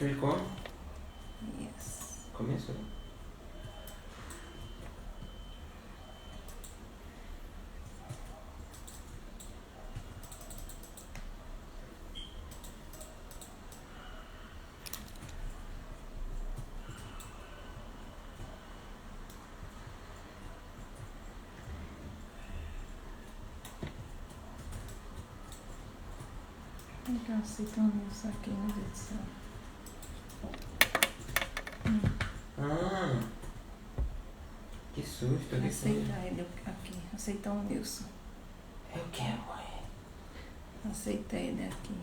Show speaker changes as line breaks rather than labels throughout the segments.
Clicou?
Yes.
Começou.
Vem cá, aceitando isso aqui, meu Deus do céu.
Ah, que susto. Que
Aceitar ele aqui. Aceitar o Nilson.
Eu quero, mãe.
Aceitei ele aqui.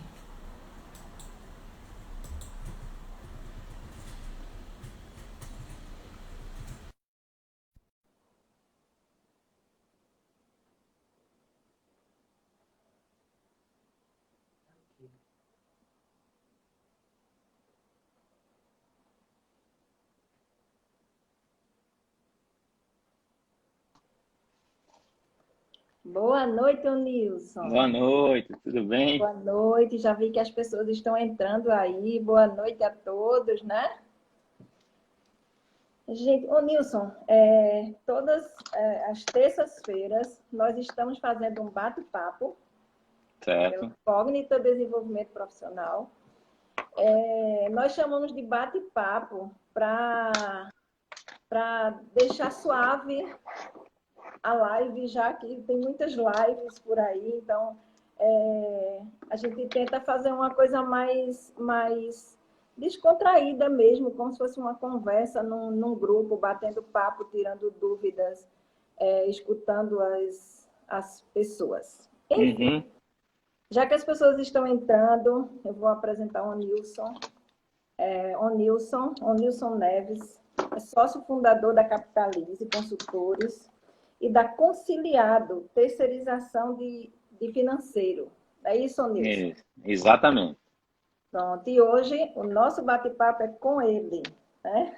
Boa noite, ô
Boa
Nilson.
noite, tudo bem?
Boa noite. Já vi que as pessoas estão entrando aí. Boa noite a todos, né? Gente, ô Nilson, todas as terças-feiras nós estamos fazendo um bate-papo pela
Certo.
Cognita Desenvolvimento Profissional. Nós chamamos de bate-papo para deixar suave a live, já que tem muitas lives por aí, então a gente tenta fazer uma coisa mais descontraída mesmo, como se fosse uma conversa num grupo, batendo papo, tirando dúvidas, escutando as pessoas. Enfim,
Uhum.
já que as pessoas estão entrando, eu vou apresentar o Nilson. O Nilson Neves, é sócio fundador da Capitalize Consultores e da Conciliado, terceirização de financeiro. É isso, Nilson?
Isso, exatamente.
Pronto, e hoje o nosso bate-papo é com ele, né?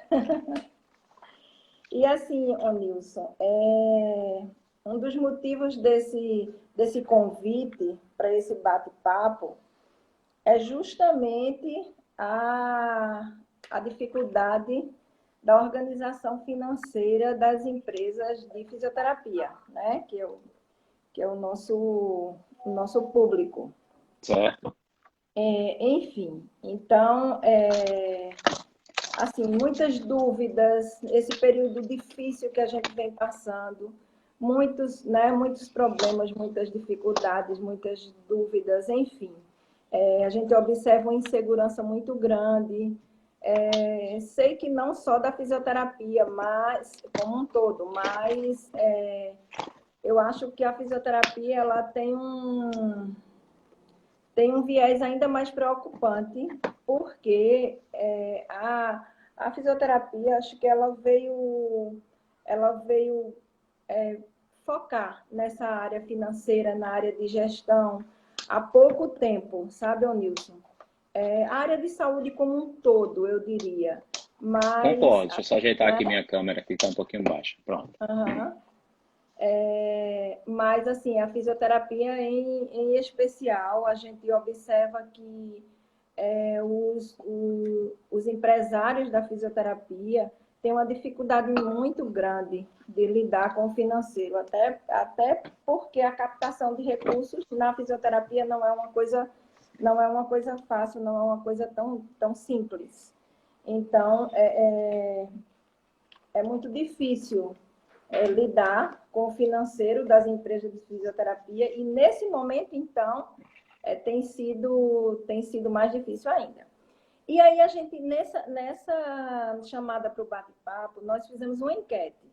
E assim, ô Nilson, um dos motivos desse convite para esse bate-papo é justamente a dificuldade da organização financeira das empresas de fisioterapia, né? Que é o nosso público.
Certo.
Enfim, então, assim, muitas dúvidas, esse período difícil que a gente vem passando, muitos problemas, muitas dificuldades, muitas dúvidas, enfim. A gente observa uma insegurança muito grande. Sei que não só da fisioterapia, mas como um todo, mas eu acho que a fisioterapia ela tem um viés ainda mais preocupante, porque a fisioterapia, acho que ela veio focar nessa área financeira, na área de gestão, há pouco tempo, sabe, Nilson? A área de saúde como um todo, eu diria. Mas,
Concordo. Deixa eu só ajeitar
né?
aqui minha câmera, que está um pouquinho baixa. Pronto.
Uhum. Mas, assim, a fisioterapia em especial, a gente observa que os empresários da fisioterapia têm uma dificuldade muito grande de lidar com o financeiro, até porque a captação de recursos na fisioterapia não é uma coisa fácil, não é uma coisa tão simples. Então, é muito difícil lidar com o financeiro das empresas de fisioterapia e, nesse momento, então, tem sido mais difícil ainda. E aí, a gente, nessa chamada para o bate-papo, nós fizemos uma enquete.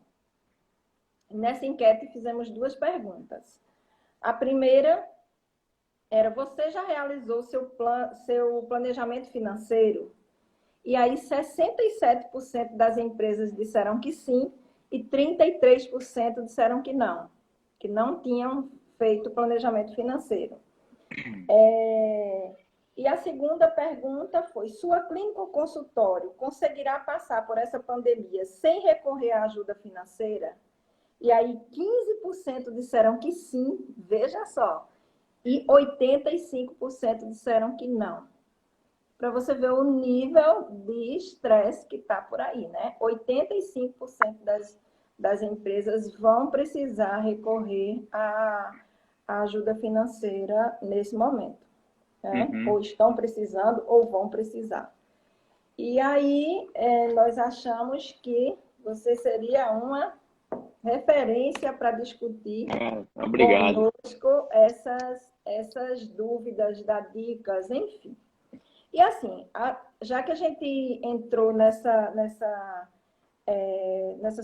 Nessa enquete, fizemos duas perguntas. A primeira era: você já realizou seu planejamento financeiro? E aí, 67% das empresas disseram que sim e 33% disseram que não tinham feito planejamento financeiro. E a segunda pergunta foi: sua clínica ou consultório conseguirá passar por essa pandemia sem recorrer à ajuda financeira? E aí 15% disseram que sim, veja só, e 85% disseram que não. para você ver o nível de estresse que está por aí, né? 85% das empresas vão precisar recorrer à ajuda financeira nesse momento, né?
Uhum.
Ou estão precisando ou vão precisar. E aí, nós achamos que você seria uma referência para discutir
Obrigado.
conosco essas dúvidas, dar dicas, enfim. E assim, já que a gente entrou nessas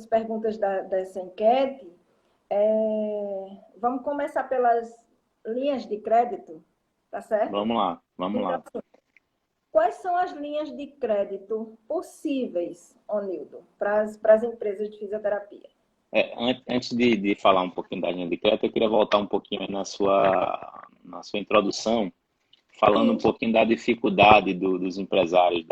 perguntas dessa enquete, vamos começar pelas linhas de crédito, tá certo?
Vamos lá, vamos
Então,
lá.
assim, quais são as linhas de crédito possíveis, Onildo, para as empresas de fisioterapia?
Antes de falar um pouquinho da linha de crédito, eu queria voltar um pouquinho aí na sua introdução, falando um
Sim,
pouquinho da dificuldade dos empresários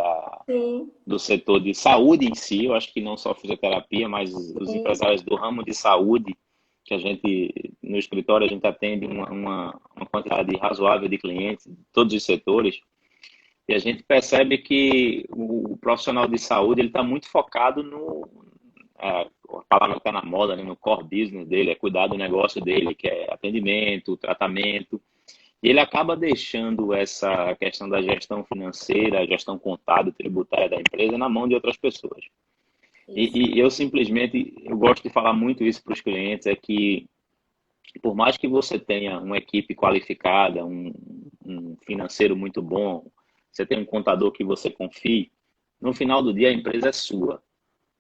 sim,
do setor de saúde em si. Eu acho que não só fisioterapia, mas os
sim,
empresários do ramo de saúde, que a gente, no escritório, a gente atende uma quantidade razoável de clientes, de todos os setores, e a gente percebe que o profissional de saúde ele está muito focado a palavra está na moda, né, no core business dele, é cuidar do negócio dele, que é atendimento, tratamento. E ele acaba deixando essa questão da gestão financeira, a gestão contábil, tributária da empresa na mão de outras pessoas.
isso.
E eu simplesmente, eu gosto de falar muito isso para os clientes, é que por mais que você tenha uma equipe qualificada, um financeiro muito bom, você tem um contador que você confie, no final do dia a empresa é sua,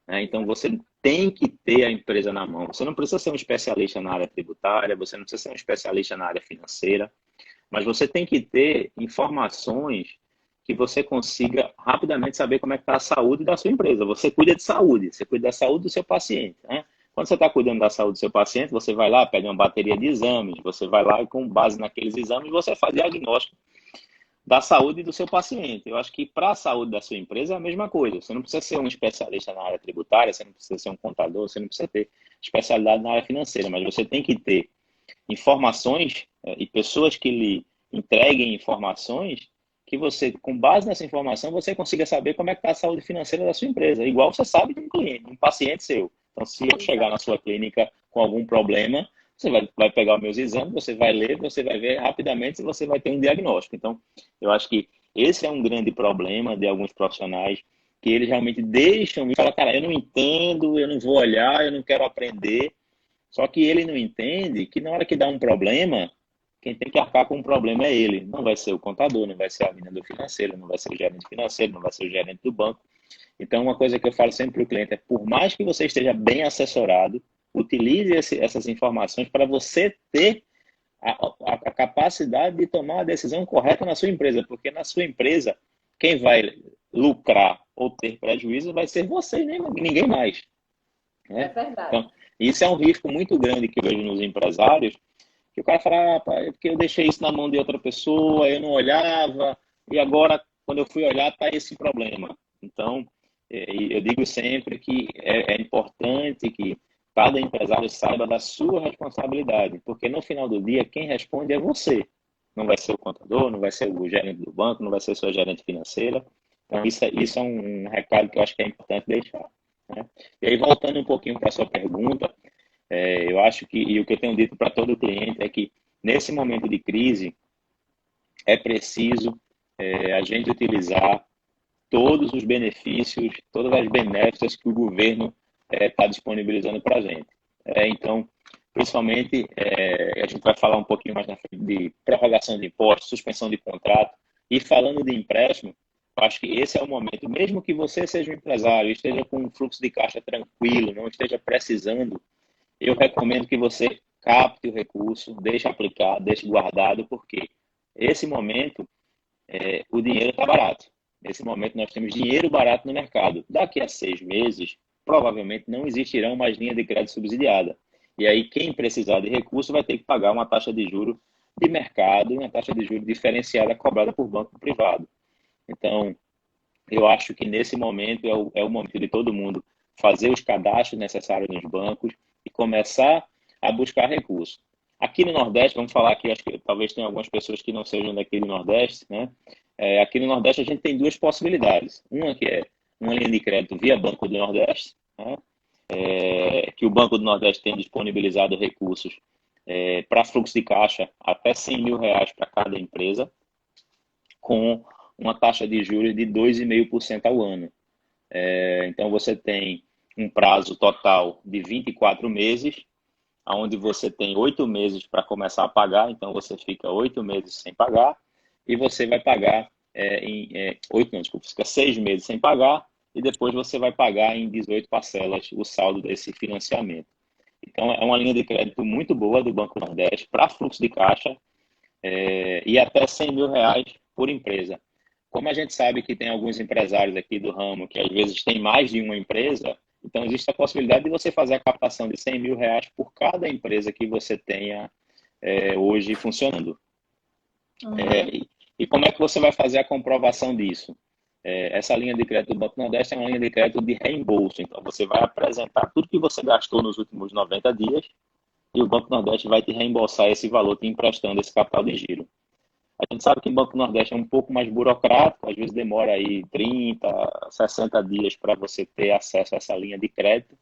né? Então você tem que ter a empresa na mão. Você não precisa ser um especialista na área tributária, você não precisa ser um especialista na área financeira, mas você tem que ter informações que você consiga rapidamente saber como é que está a saúde da sua empresa. Você cuida de saúde, você cuida da saúde do seu paciente, né? Quando você está cuidando da saúde do seu paciente, você vai lá, pede uma bateria de exames, você vai lá e com base naqueles exames, você faz diagnóstico da saúde do seu paciente. Eu acho que para a saúde da sua empresa é a mesma coisa. Você não precisa ser um especialista na área tributária, você não precisa ser um contador, você não precisa ter especialidade na área financeira, mas você tem que ter informações e pessoas que lhe entreguem informações que você, com base nessa informação, você consiga saber como é que está a saúde financeira da sua empresa. Igual você sabe de um cliente, de um paciente seu. Então, se eu chegar na sua clínica com algum problema, você vai pegar os meus exames, você vai ler, você vai ver rapidamente se você vai ter um diagnóstico. Então, eu acho que esse é um grande problema de alguns profissionais, que eles realmente deixam e falam, cara, eu não entendo, eu não vou olhar, eu não quero aprender. Só que ele não entende que na hora que dá um problema, quem tem que arcar com o problema é ele. Não vai ser o contador, não vai ser a menina do financeiro, não vai ser o gerente financeiro, não vai ser o gerente do banco. Então, uma coisa que eu falo sempre para o cliente é, por mais que você esteja bem assessorado, utilize essas informações para você ter a capacidade de tomar a decisão correta na sua empresa, porque na sua empresa, quem vai lucrar ou ter prejuízo vai ser você e ninguém mais,
É
né?
verdade.
Então, isso é um risco muito grande que eu vejo nos empresários, que o cara fala, é porque eu deixei isso na mão de outra pessoa, eu não olhava, e agora, quando eu fui olhar, está esse problema. Então, eu digo sempre que é importante que cada empresário saiba da sua responsabilidade, porque no final do dia, quem responde é você. Não vai ser o contador, não vai ser o gerente do banco, não vai ser a sua gerente financeira. Então, isso é um recado que eu acho que é importante deixar, né? E aí, voltando um pouquinho para a sua pergunta, eu acho que, e o que eu tenho dito para todo cliente é que, nesse momento de crise, é preciso a gente utilizar todos os benefícios, todas as benéficas que o governo está disponibilizando para a gente. Então, principalmente, a gente vai falar um pouquinho mais na frente de prorrogação de impostos, suspensão de contrato, e falando de empréstimo, eu acho que esse é o momento, mesmo que você seja um empresário, esteja com um fluxo de caixa tranquilo, não esteja precisando, eu recomendo que você capte o recurso, deixe aplicar, deixe guardado, porque esse momento o dinheiro está barato. Nesse momento nós temos dinheiro barato no mercado. Daqui a 6 meses, provavelmente não existirão mais linha de crédito subsidiada. E aí quem precisar de recurso vai ter que pagar uma taxa de juro de mercado, uma taxa de juros diferenciada cobrada por banco privado. Então, eu acho que nesse momento é o momento de todo mundo fazer os cadastros necessários nos bancos e começar a buscar recursos. Aqui no Nordeste, vamos falar aqui, acho que talvez tenha algumas pessoas que não sejam daqui do Nordeste, né? Aqui no Nordeste a gente tem duas possibilidades. Uma que é uma linha de crédito via Banco do Nordeste, né? Que o Banco do Nordeste tem disponibilizado recursos para fluxo de caixa até R$ 100.000 para cada empresa, com uma taxa de juros de 2,5% ao ano. Então, você tem um prazo total de 24 meses, onde você tem 8 meses para começar a pagar, então você fica 8 meses sem pagar, e você vai pagar fica 6 meses sem pagar, e depois você vai pagar em 18 parcelas o saldo desse financiamento. Então, é uma linha de crédito muito boa do Banco Nordeste para fluxo de caixa e até R$ 100.000 por empresa. Como a gente sabe que tem alguns empresários aqui do ramo que às vezes tem mais de uma empresa, então existe a possibilidade de você fazer a captação de R$ 100.000 por cada empresa que você tenha hoje funcionando. E como é que você vai fazer a comprovação disso? Essa linha de crédito do Banco Nordeste é uma linha de crédito de reembolso. Então, você vai apresentar tudo que você gastou nos últimos 90 dias e o Banco Nordeste vai te reembolsar esse valor, te emprestando esse capital de giro. A gente sabe que o Banco Nordeste é um pouco mais burocrático, às vezes demora aí 30, 60 dias para você ter acesso a essa linha de crédito,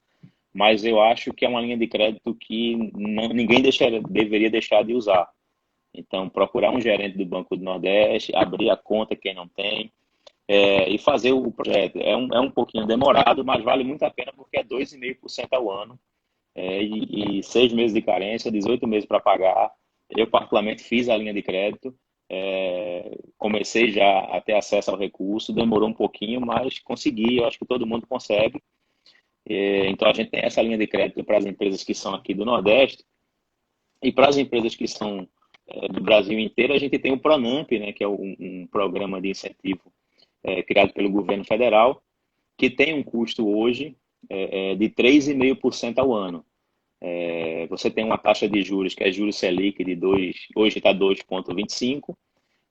mas eu acho que é uma linha de crédito que ninguém deveria deixar de usar. Então, procurar um gerente do Banco do Nordeste, abrir a conta quem não tem, e fazer o projeto. É um pouquinho demorado, mas vale muito a pena porque é 2,5% ao ano, e 6 meses de carência, 18 meses para pagar. Eu, particularmente, fiz a linha de crédito, comecei já a ter acesso ao recurso, demorou um pouquinho, mas consegui, eu acho que todo mundo consegue. Então, a gente tem essa linha de crédito para as empresas que são aqui do Nordeste, e para as empresas que são do Brasil inteiro, a gente tem o Pronamp, né, que é um programa de incentivo criado pelo governo federal, que tem um custo hoje de 3,5% ao ano. Você tem uma taxa de juros, que é juros Selic, hoje está 2,25%,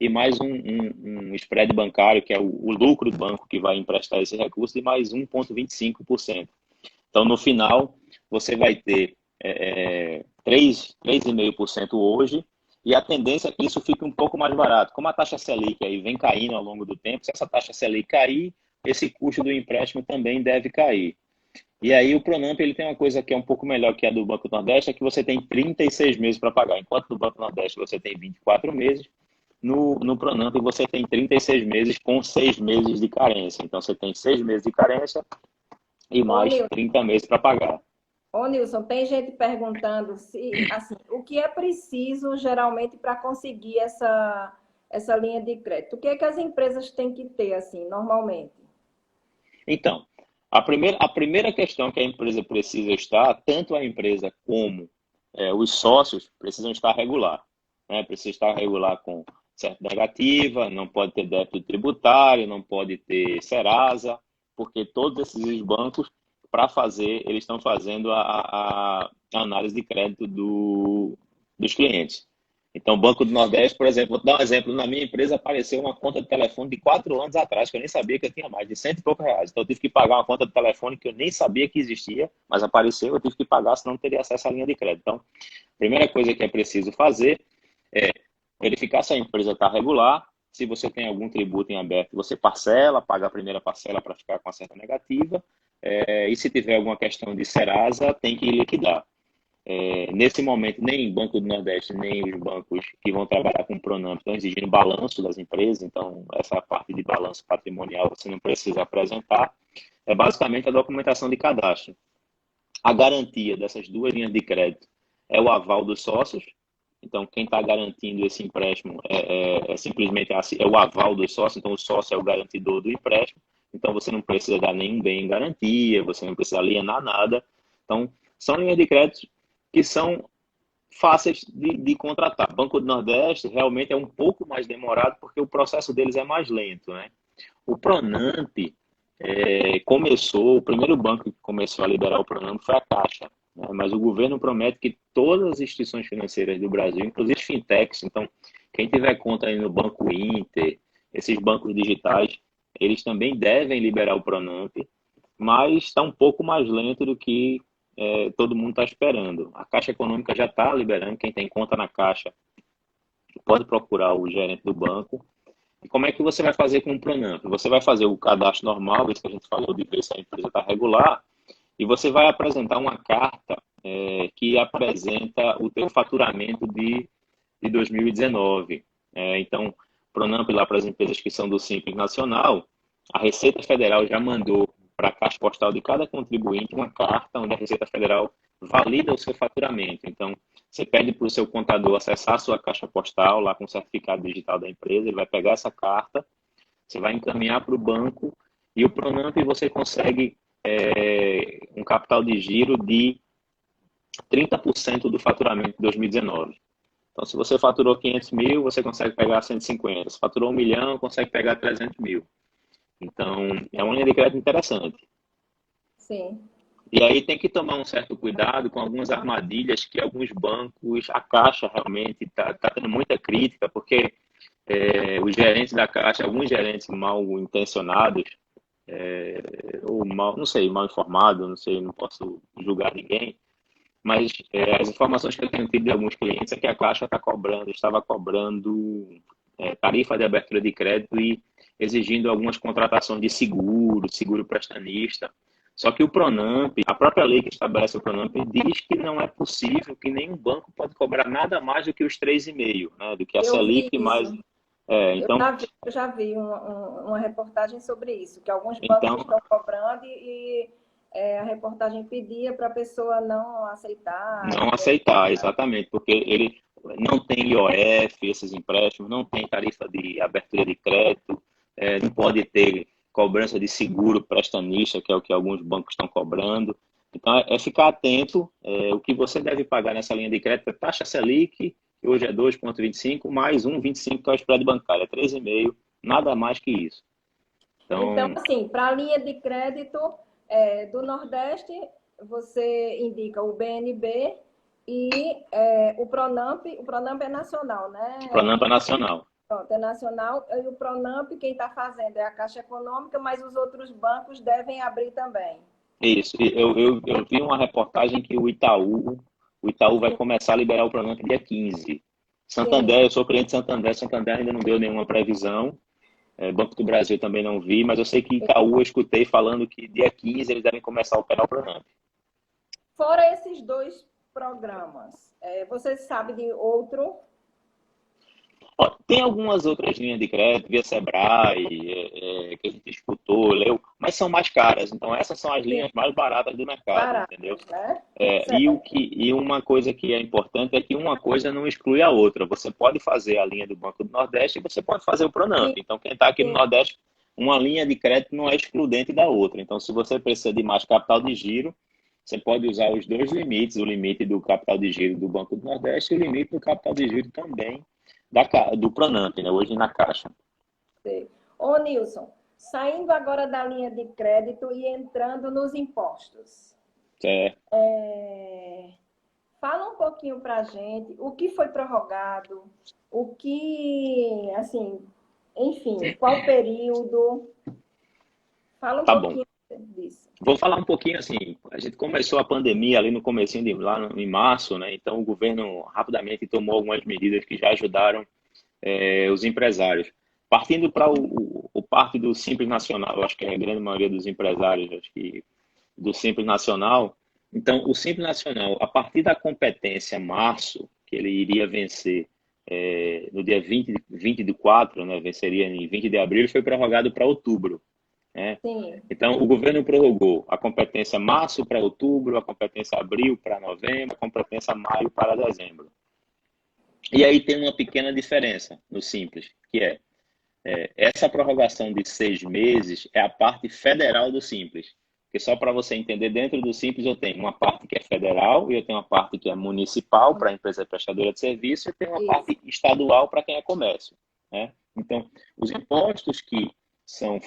e mais um spread bancário, que é o lucro do banco que vai emprestar esse recurso, de mais 1,25%. Então, no final, você vai ter 3,5% hoje, e a tendência é que isso fique um pouco mais barato. Como a taxa Selic aí vem caindo ao longo do tempo, se essa taxa Selic cair, esse custo do empréstimo também deve cair. E aí o Pronamp ele tem uma coisa que é um pouco melhor que a do Banco do Nordeste, é que você tem 36 meses para pagar. Enquanto no Banco do Nordeste você tem 24 meses, no Pronamp você tem 36 meses com 6 meses de carência. Então você tem 6 meses de carência e mais 30 meses para pagar.
Ô, Nilson, tem gente perguntando assim, o que é preciso geralmente para conseguir essa linha de crédito? O que é que as empresas têm que ter, assim, normalmente?
Então, a primeira questão que a empresa precisa estar, tanto a empresa como os sócios, precisam estar regular. Né? Precisa estar regular com certa negativa, não pode ter débito tributário, não pode ter Serasa, porque todos esses bancos, para fazer, eles estão fazendo a análise de crédito dos clientes. Então, o Banco do Nordeste, por exemplo, vou dar um exemplo, na minha empresa apareceu uma conta de telefone de 4 anos atrás, que eu nem sabia que eu tinha mais, de R$ 100 e poucos. Então, eu tive que pagar uma conta de telefone que eu nem sabia que existia, mas apareceu, eu tive que pagar, senão não teria acesso à linha de crédito. Então, a primeira coisa que é preciso fazer é verificar se a empresa está regular. Se você tem algum tributo em aberto, você parcela, paga a primeira parcela para ficar com a certa negativa. E se tiver alguma questão de Serasa, tem que liquidar. Nesse momento, nem o Banco do Nordeste, nem os bancos que vão trabalhar com o Pronamp estão exigindo balanço das empresas, então essa parte de balanço patrimonial você não precisa apresentar. É basicamente a documentação de cadastro. A garantia dessas duas linhas de crédito é o aval dos sócios. Então, quem está garantindo esse empréstimo simplesmente o aval dos sócios. Então, o sócio é o garantidor do empréstimo. Então, você não precisa dar nenhum bem em garantia, você não precisa alienar nada. Então, são linhas de crédito que são fáceis de contratar. Banco do Nordeste realmente é um pouco mais demorado porque o processo deles é mais lento, né? O Pronamp o primeiro banco que começou a liberar o Pronamp foi a Caixa. Mas o governo promete que todas as instituições financeiras do Brasil, inclusive fintechs, então quem tiver conta aí no Banco Inter, esses bancos digitais, eles também devem liberar o Pronamp, mas está um pouco mais lento do que todo mundo está esperando. A Caixa Econômica já está liberando, quem tem conta na Caixa pode procurar o gerente do banco. E como é que você vai fazer com o Pronamp? Você vai fazer o cadastro normal, isso que a gente falou, de ver se a empresa está regular, e você vai apresentar uma carta que apresenta o teu faturamento de 2019. Então, Pronamp lá para as empresas que são do Simples Nacional, a Receita Federal já mandou para a caixa postal de cada contribuinte uma carta onde a Receita Federal valida o seu faturamento. Então, você pede para o seu contador acessar a sua caixa postal lá com o certificado digital da empresa, ele vai pegar essa carta, você vai encaminhar para o banco e o Pronamp você consegue um capital de giro de 30% do faturamento de 2019. Então, se você faturou 500 mil, você consegue pegar 150. Se faturou 1 milhão, consegue pegar 300 mil. Então, é uma linha de crédito interessante.
Sim.
E aí tem que tomar um certo cuidado com algumas armadilhas que alguns bancos, a Caixa realmente está tendo muita crítica, porque os gerentes da Caixa, alguns gerentes mal intencionados, ou mal, não sei, mal informados, não sei, não posso julgar ninguém, mas as informações que eu tenho tido de alguns clientes é que a Caixa estava cobrando tarifa de abertura de crédito e exigindo algumas contratações de seguro prestanista. Só que o Pronamp, a própria lei que estabelece o Pronamp, diz que não é possível, que nenhum banco pode cobrar nada mais do que os 3,5, né? Do que a
Eu vi
Selic mais...
isso.
então,
Eu já vi uma reportagem sobre isso, que alguns bancos
então,
estão cobrando e a reportagem pedia para a pessoa não aceitar.
não aceitar, exatamente, porque ele não tem IOF, esses empréstimos, não tem tarifa de abertura de crédito, não pode ter cobrança de seguro prestanista, que é o que alguns bancos estão cobrando. Então, é ficar atento. O que você deve pagar nessa linha de crédito é taxa Selic, que hoje é 2,25, mais 1,25, que é o spread bancário, é 3,5, nada mais que isso.
Então, assim, para a linha de crédito do Nordeste, você indica o BNB e o Pronamp é nacional, né?
O Pronamp é nacional.
Pronto, é nacional. E o Pronamp, quem está fazendo é a Caixa Econômica, mas os outros bancos devem abrir também.
Isso. Eu vi uma reportagem que o Itaú vai começar a liberar o Pronamp dia 15. Santander,
Sim.
eu sou cliente de Santander ainda não deu nenhuma previsão. Banco do Brasil também não vi, mas eu sei que Itaú eu escutei falando que dia 15 eles devem começar a operar o Pronamp.
Fora esses dois programas, você sabe de outro?
Tem algumas outras linhas de crédito, via Sebrae, que a gente escutou, leu, mas são mais caras. Então, essas são as linhas mais baratas do mercado,
Baratas,
entendeu?
né?
E uma coisa que é importante é que uma coisa não exclui a outra. Você pode fazer a linha do Banco do Nordeste e você pode fazer o Pronamp. Então, quem está aqui no Nordeste, uma linha de crédito não é excludente da outra. Então, se você precisa de mais capital de giro, você pode usar os dois limites, o limite do capital de giro do Banco do Nordeste e o limite do capital de giro também do Pronamp, né? Hoje na Caixa.
Sei. Ô, Nilson, saindo agora da linha de crédito e entrando nos impostos. Fala um pouquinho para a gente o que foi prorrogado, o que, assim, enfim, qual período. Fala um pouquinho disso.
Vou falar um pouquinho assim, a gente começou a pandemia ali no comecinho de lá em março, né? Então o governo rapidamente tomou algumas medidas que já ajudaram os empresários. Partindo para o parte do Simples Nacional, eu acho que é a grande maioria dos empresários, acho que do Simples Nacional. Então, o Simples Nacional, a partir da competência março, que ele iria vencer no dia 20 de 4, né? Venceria em 20 de abril, foi prorrogado para outubro. Então, o governo prorrogou a competência março para outubro, a competência abril para novembro, a competência maio para dezembro. E aí tem uma pequena diferença no Simples, que essa prorrogação de 6 meses é a parte federal do Simples. Porque só para você entender, dentro do Simples eu tenho uma parte que é federal e eu tenho uma parte que é municipal para a empresa prestadora de serviço e tenho uma parte estadual para quem é comércio. Né? Então, os impostos que são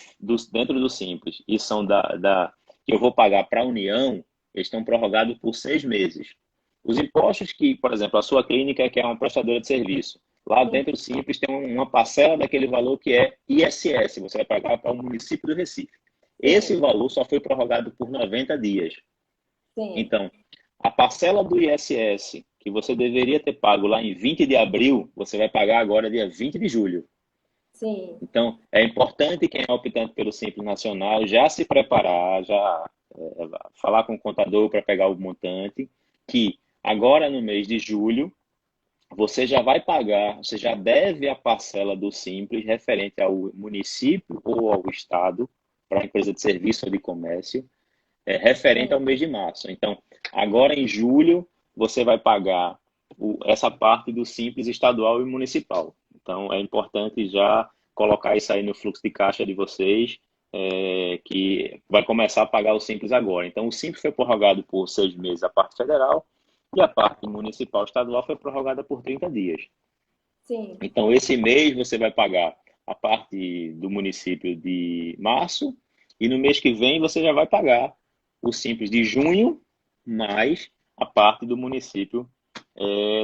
dentro do Simples e são que eu vou pagar para a União, eles estão prorrogados por 6 meses. Os impostos que, por exemplo, a sua clínica, que é uma prestadora de serviço, lá dentro do Simples tem uma parcela daquele valor que é ISS, você vai pagar para o município do Recife. Esse valor só foi prorrogado por 90 dias. Então, a parcela do ISS que você deveria ter pago lá em 20 de abril, você vai pagar agora dia 20 de julho.
Sim,
Então, é importante quem é optante pelo Simples Nacional já se preparar, já falar com o contador para pegar o montante, que agora no mês de julho você já vai pagar, você já deve a parcela do Simples referente ao município ou ao estado, para a empresa de serviço ou de comércio, referente ao
sim.
mês de março. Então, agora em julho, você vai pagar essa parte do Simples estadual e municipal. Então, é importante já colocar isso aí no fluxo de caixa de vocês, que vai começar a pagar o Simples agora. Então, o Simples foi prorrogado por 6 meses a parte federal e a parte municipal estadual foi prorrogada por 30 dias.
Sim,
Então, esse mês você vai pagar a parte do município de março e no mês que vem você já vai pagar o Simples de junho mais a parte do município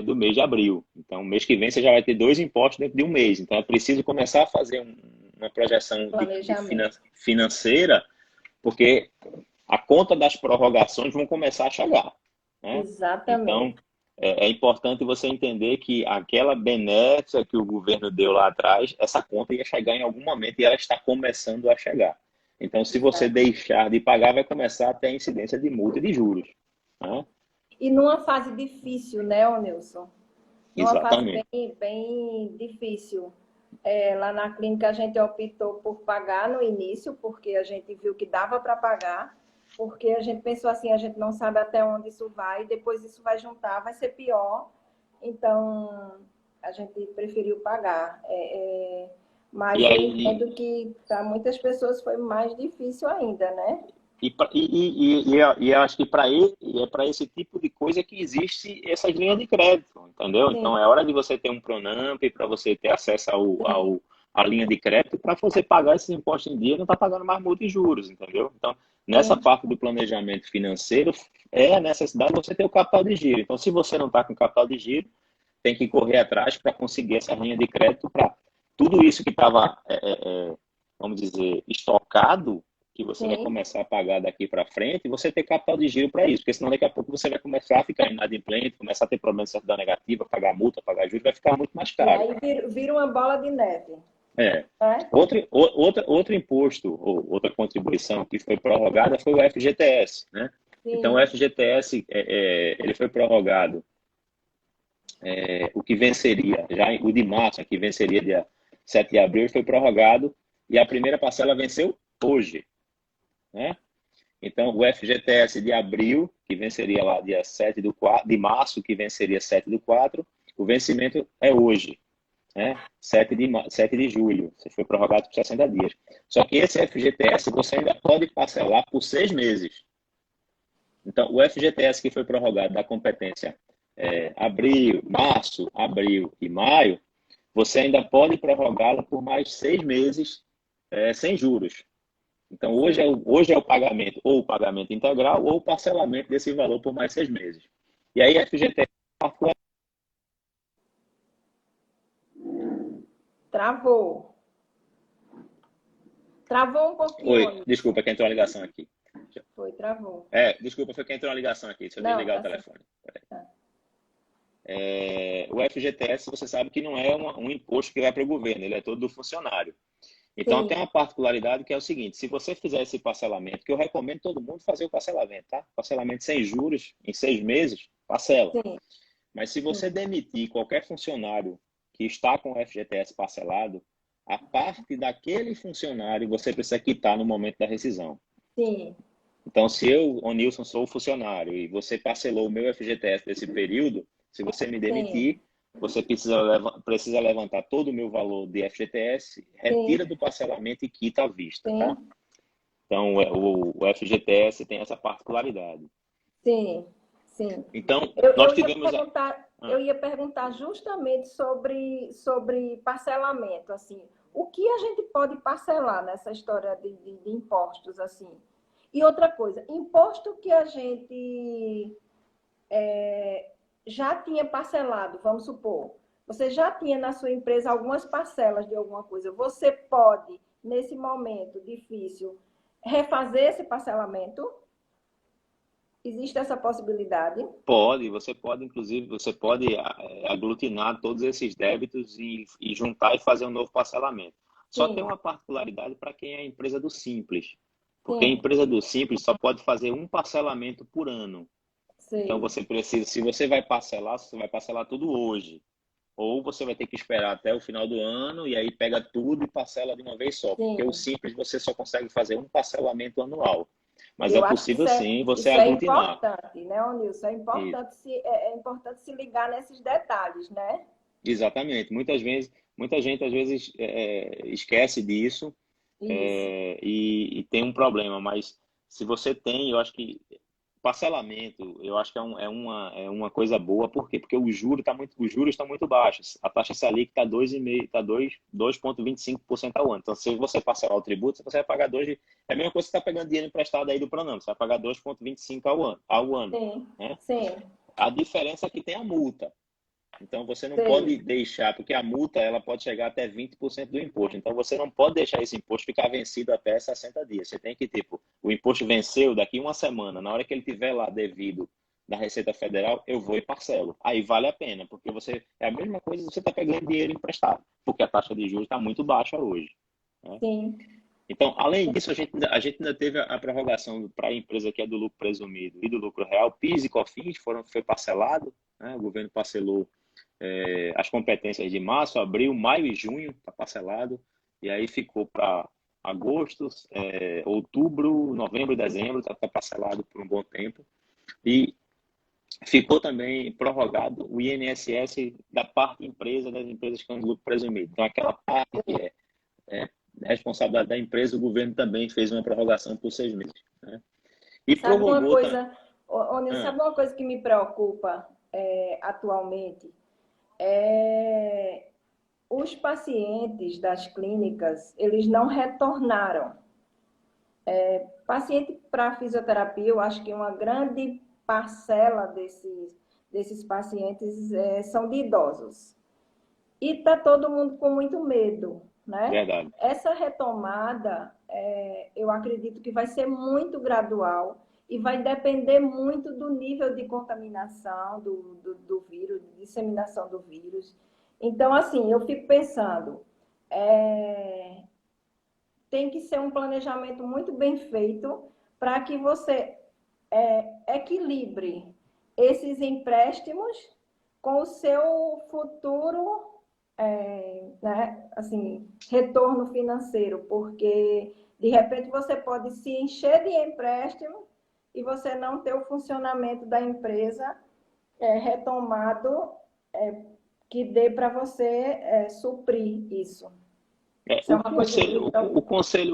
do mês de abril. Então, mês que vem você já vai ter 2 impostos dentro de um mês. Então, é preciso começar a fazer uma projeção
planejamento.
financeira, porque a conta das prorrogações vão começar a chegar, né? Então,
Exatamente.
é importante você entender que aquela benéfica que o governo deu lá atrás, essa conta ia chegar em algum momento e ela está começando a chegar. Então, se você
Exato.
deixar de pagar, vai começar a ter a incidência de multa e de juros, né?
E numa fase difícil, né, ô Nilson? Numa fase
Exatamente.
bem difícil. Lá na clínica a gente optou por pagar no início, porque a gente viu que dava para pagar, porque a gente pensou assim, a gente não sabe até onde isso vai, depois isso vai juntar, vai ser pior. Então, a gente preferiu pagar.
E
Mas eu
aí,
entendo que para muitas pessoas foi mais difícil ainda, né?
e eu acho que é para esse tipo de coisa que existe essas linhas de crédito, entendeu?
Sim,
Então é hora de você ter um Pronamp para você ter acesso
sim,
à linha de crédito para você pagar esses impostos em dia e não estar pagando mais multa e juros, entendeu? Então, nessa
sim,
parte do planejamento financeiro, é a necessidade de você ter o capital de giro. Então, se você não está com capital de giro, tem que correr atrás para conseguir essa linha de crédito para tudo isso que estava, vamos dizer, estocado, que você vai
sim.
começar a pagar daqui para frente, e você ter capital de giro para isso, porque senão daqui a pouco você vai começar a ficar inadimplente, começar a ter problemas de certidão negativa, pagar multa, pagar juros, vai ficar muito mais
E
caro.
aí vira uma bola de neve,
É.
né?
Outro imposto, ou outra contribuição que foi prorrogada foi o FGTS, né? Então, o
Sim,
FGTS, ele foi prorrogado, o que venceria, já o de março, que venceria dia 7 de abril, foi prorrogado, e a primeira parcela venceu hoje, né? Então, o FGTS de abril, que venceria lá dia 7 do 4, de março, que venceria 7 do 4, o vencimento é hoje, né? 7 de julho. Você foi prorrogado por 60 dias. Só que esse FGTS você ainda pode parcelar por 6 meses. Então, o FGTS que foi prorrogado da competência março, abril e maio, você ainda pode prorrogá-lo por mais 6 meses sem juros. Então,
sim.
hoje é o pagamento, ou o pagamento integral, ou o parcelamento desse valor por mais 6 meses. E aí, a FGTS.
Travou. Travou um pouquinho,
Oi,
Anderson.
desculpa, que entrou a ligação aqui.
Foi, travou.
Desculpa, foi que entrou a ligação aqui. Deixa eu
Não,
desligar o
tá certo.
telefone. O FGTS, você sabe que não é um imposto que vai para o governo, ele é todo do funcionário. Então, tem
Sim,
uma particularidade que é o seguinte: se você fizer esse parcelamento, que eu recomendo todo mundo fazer o parcelamento, tá? Parcelamento sem juros, em 6 meses, parcela.
sim,
Mas se
sim,
você demitir qualquer funcionário que está com o FGTS parcelado, a parte daquele funcionário você precisa quitar no momento da rescisão.
sim,
Então, se eu, ô Nilson, sou funcionário e você parcelou o meu FGTS desse período, se você me
sim,
demitir, você precisa levantar todo o meu valor de FGTS, retira
sim,
do parcelamento e quita à vista, tá?
sim,
Então, o FGTS tem essa particularidade.
sim, sim.
Então,
Eu,
nós
eu ia
tivemos
perguntar, eu ia perguntar justamente sobre parcelamento, assim. O que a gente pode parcelar nessa história de impostos, assim? E outra coisa, imposto que a gente já tinha parcelado, vamos supor, você já tinha na sua empresa algumas parcelas de alguma coisa, você pode, nesse momento difícil, refazer esse parcelamento? Existe essa possibilidade?
Você pode, inclusive, você pode aglutinar todos esses débitos e juntar e fazer um novo parcelamento. Só tem
Sim,
uma particularidade para quem é a empresa do Simples, porque a
sim,
empresa do Simples só pode fazer um parcelamento por ano. Então
sei.
você precisa, se você vai parcelar tudo hoje, ou você vai ter que esperar até o final do ano e aí pega tudo e parcela de uma vez só, porque o
Sim.
Simples você só consegue fazer um parcelamento anual. Mas é
Eu acho que
possível sim você
isso é
aglutinar.
importante, né, Onilson? É importante se ligar nesses detalhes, né?
Exatamente. Muita gente às vezes esquece disso
Isso.
e tem um problema, mas se você tem, eu acho que parcelamento, eu acho que é uma coisa boa, por quê? Porque os juros estão muito baixos. A taxa Selic está 2,5, está 2,25% ao ano. Então, se você parcelar o tributo, você vai pagar 2, é a mesma coisa que você está pegando dinheiro emprestado aí do Pronamp, você vai pagar 2,25 ao ano,
Sim,
né?
sim,
A diferença é que tem a multa. Então, você não pode
sei.
deixar, porque a multa ela pode chegar até 20% do imposto. Então, você não pode deixar esse imposto ficar vencido até 60 dias. Você tem que, tipo, o imposto venceu daqui uma semana. Na hora que ele tiver lá devido da Receita Federal, eu vou e parcelo. Aí vale a pena, porque você é a mesma coisa que você está pegando dinheiro emprestado, porque a taxa de juros está muito baixa hoje, né?
Sim.
Então, além disso, a gente ainda teve a prorrogação para a empresa que é do lucro presumido e do lucro real. PIS e COFINS foi parcelado, né? O governo parcelou as competências de março, abril, maio e junho, está parcelado. E aí ficou para agosto, outubro, novembro e dezembro, está parcelado por um bom tempo. E ficou também prorrogado o INSS da parte empresa, das empresas que estão de lucro presumido. Então, aquela parte que é responsabilidade da empresa, o governo também fez uma prorrogação por 6 meses, né? E
Sabe uma
prorrogou também.
coisa, Onilson, sabe uma coisa que me preocupa atualmente? É, os pacientes das clínicas, eles não retornaram. Paciente para fisioterapia, eu acho que uma grande parcela desses pacientes são de idosos. E está todo mundo com muito medo, né?
Verdade.
Essa retomada, eu acredito que vai ser muito gradual e vai depender muito do nível de contaminação do vírus, de disseminação do vírus. Então, assim, eu fico pensando, tem que ser um planejamento muito bem feito para que você equilibre esses empréstimos com o seu futuro, né, assim, retorno financeiro, porque de repente você pode se encher de empréstimo e você não ter o funcionamento da empresa retomado, que dê para você suprir isso. Isso é uma coisa que me preocupa.
O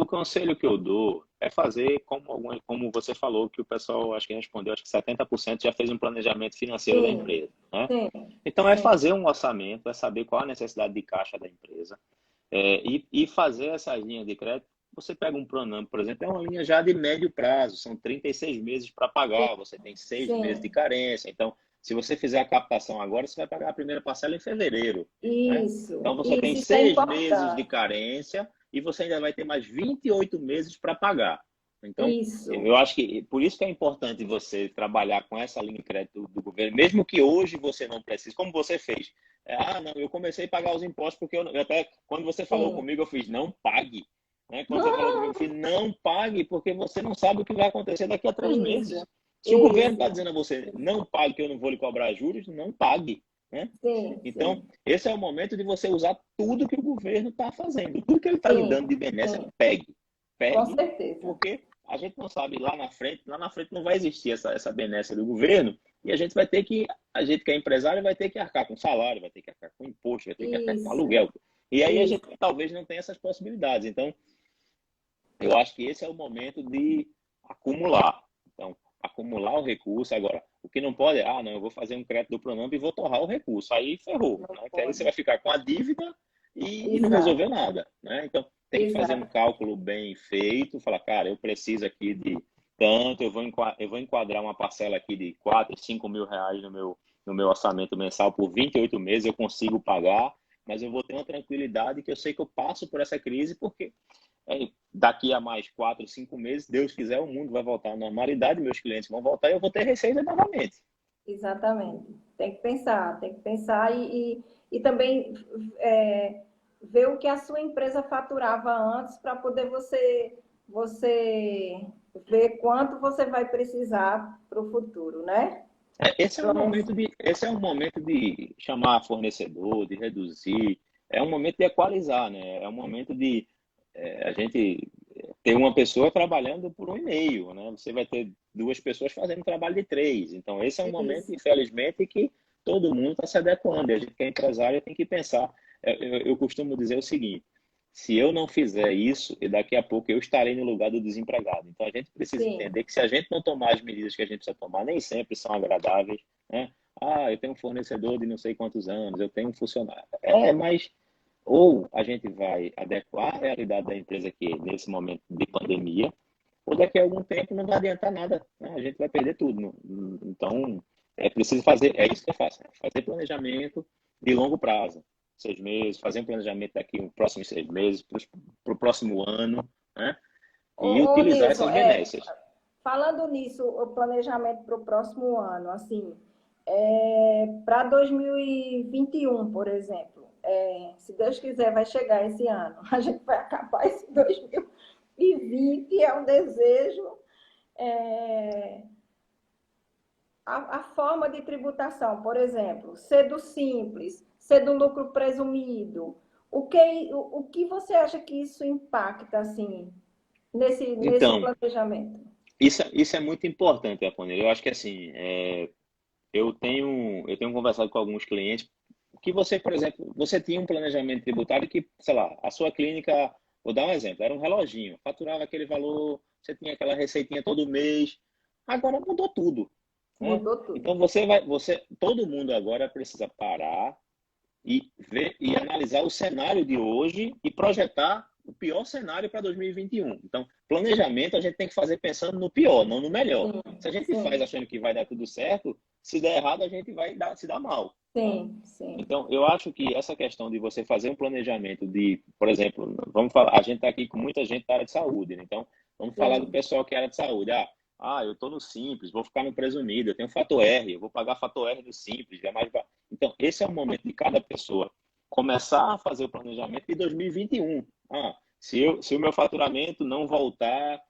conselho que eu dou é fazer como você falou, que o pessoal acho que respondeu, acho que 70% já fez um planejamento financeiro da
Sim,
empresa, né?
sim,
Então é
sim,
fazer um orçamento, é saber qual a necessidade de caixa da empresa, e fazer essas linhas de crédito. Você pega um Pronamp, por exemplo, é uma linha já de médio prazo, são 36 meses para
sim,
pagar, você tem 6 meses de
sim.
carência. Então, se você fizer a captação agora, você vai pagar a primeira parcela em fevereiro, né? Então, você tem
Isso é
6 meses de
importante.
carência e você ainda vai ter mais 28 meses para pagar. Então,
Isso,
eu acho que por isso que é importante você trabalhar com essa linha de crédito do governo, mesmo que hoje você não precise, como você fez. Não, eu comecei a pagar os impostos porque até quando você falou
sim.
comigo, eu fiz, não pague. Né? Quando você falou comigo, eu fiz, não pague, porque você não sabe o que vai acontecer daqui a 3 meses.
Isso,
Se o governo está
isso.
dizendo a você, não pague, que eu não vou lhe cobrar juros, não pague. Né?
Sim,
Então,
sim,
esse é o momento de você usar tudo que o governo está fazendo. Tudo que ele está lhe
sim,
dando de benécia,
sim.
pegue.
Com
Pegue,
certeza.
porque a gente não sabe lá na frente não vai existir essa benécia do governo e a gente vai ter que, a gente que é empresário vai ter que arcar com salário, vai ter que arcar com imposto, vai ter que arcar com
Isso,
aluguel. E aí a gente
isso.
talvez não tenha essas possibilidades. Então, eu acho que esse é o momento de acumular. Então, acumular o recurso. Agora, o que não pode é, não, eu vou fazer um crédito do Pronamp e vou torrar o recurso. Aí ferrou,
Não
né? Que aí você
pode.
vai ficar com a dívida e não resolveu
Exato,
nada, né? Então, tem que fazer um
exato.
cálculo bem feito, falar, cara, eu preciso aqui de tanto, eu vou enquadrar uma parcela aqui de 4, 5 mil reais no meu orçamento mensal por 28 meses, eu consigo pagar, mas eu vou ter uma tranquilidade que eu sei que eu passo por essa crise, porque Daqui a mais 4, 5 meses, Deus quiser, o mundo vai voltar à normalidade, meus clientes vão voltar e eu vou ter receita novamente.
Exatamente. Tem que pensar e também ver o que a sua empresa faturava antes para poder você ver quanto você vai precisar para o futuro, né?
Esse é um momento de chamar fornecedor, de reduzir, é um momento de equalizar, né? É um momento de a gente ter uma pessoa trabalhando por um e-mail, né? Você vai ter duas pessoas fazendo trabalho de três. Então, esse é um momento,
Isso.
infelizmente, que todo mundo está se adequando. E a gente que é empresário tem que pensar. Eu costumo dizer o seguinte: se eu não fizer isso, e daqui a pouco eu estarei no lugar do desempregado. Então, a gente precisa
Sim,
entender que se a gente não tomar as medidas que a gente precisa tomar, nem sempre são agradáveis, né? Ah, eu tenho um fornecedor de não sei quantos anos, eu tenho um funcionário. Mas ou a gente vai adequar a realidade da empresa aqui nesse momento de pandemia, ou daqui a algum tempo não vai adiantar nada, né? A gente vai perder tudo. Então, é preciso fazer, é isso que eu faço, né? Fazer planejamento de longo prazo, 6 meses, fazer um planejamento daqui os próximos 6 meses, para o próximo ano, né? E utilizar
Nilson,
essas benécias.
falando nisso, o planejamento para o próximo ano, assim, para 2021, por exemplo, se Deus quiser, vai chegar esse ano. A gente vai acabar esse 2020, é um desejo. A forma de tributação, por exemplo, ser do simples, ser do lucro presumido. O que você acha que isso impacta, assim, nesse
Então,
planejamento?
isso é muito importante, Aponel. Eu acho que assim, eu tenho conversado com alguns clientes que você, por exemplo, você tinha um planejamento tributário que, sei lá, a sua clínica, vou dar um exemplo, era um reloginho, faturava aquele valor, você tinha aquela receitinha todo mês, agora mudou tudo, né?
Mudou tudo.
Então todo mundo agora precisa parar e ver e analisar o cenário de hoje e projetar o pior cenário para 2021. Então, planejamento a gente tem que fazer pensando no pior, não no melhor.
Sim,
Se a gente faz
sim,
achando que vai dar tudo certo, se der errado, a gente vai se dar mal, né?
sim, sim,
Então, eu acho que essa questão de você fazer um planejamento de, por exemplo, vamos falar, a gente está aqui com muita gente da área de saúde, né? Então, vamos falar do
sim.
pessoal que é área de saúde. Eu estou no Simples, vou ficar no presumido, eu tenho fator R, eu vou pagar fator R no Simples, é mais barato. Então, esse é o momento de cada pessoa começar a fazer o planejamento de 2021. Se o meu faturamento não voltar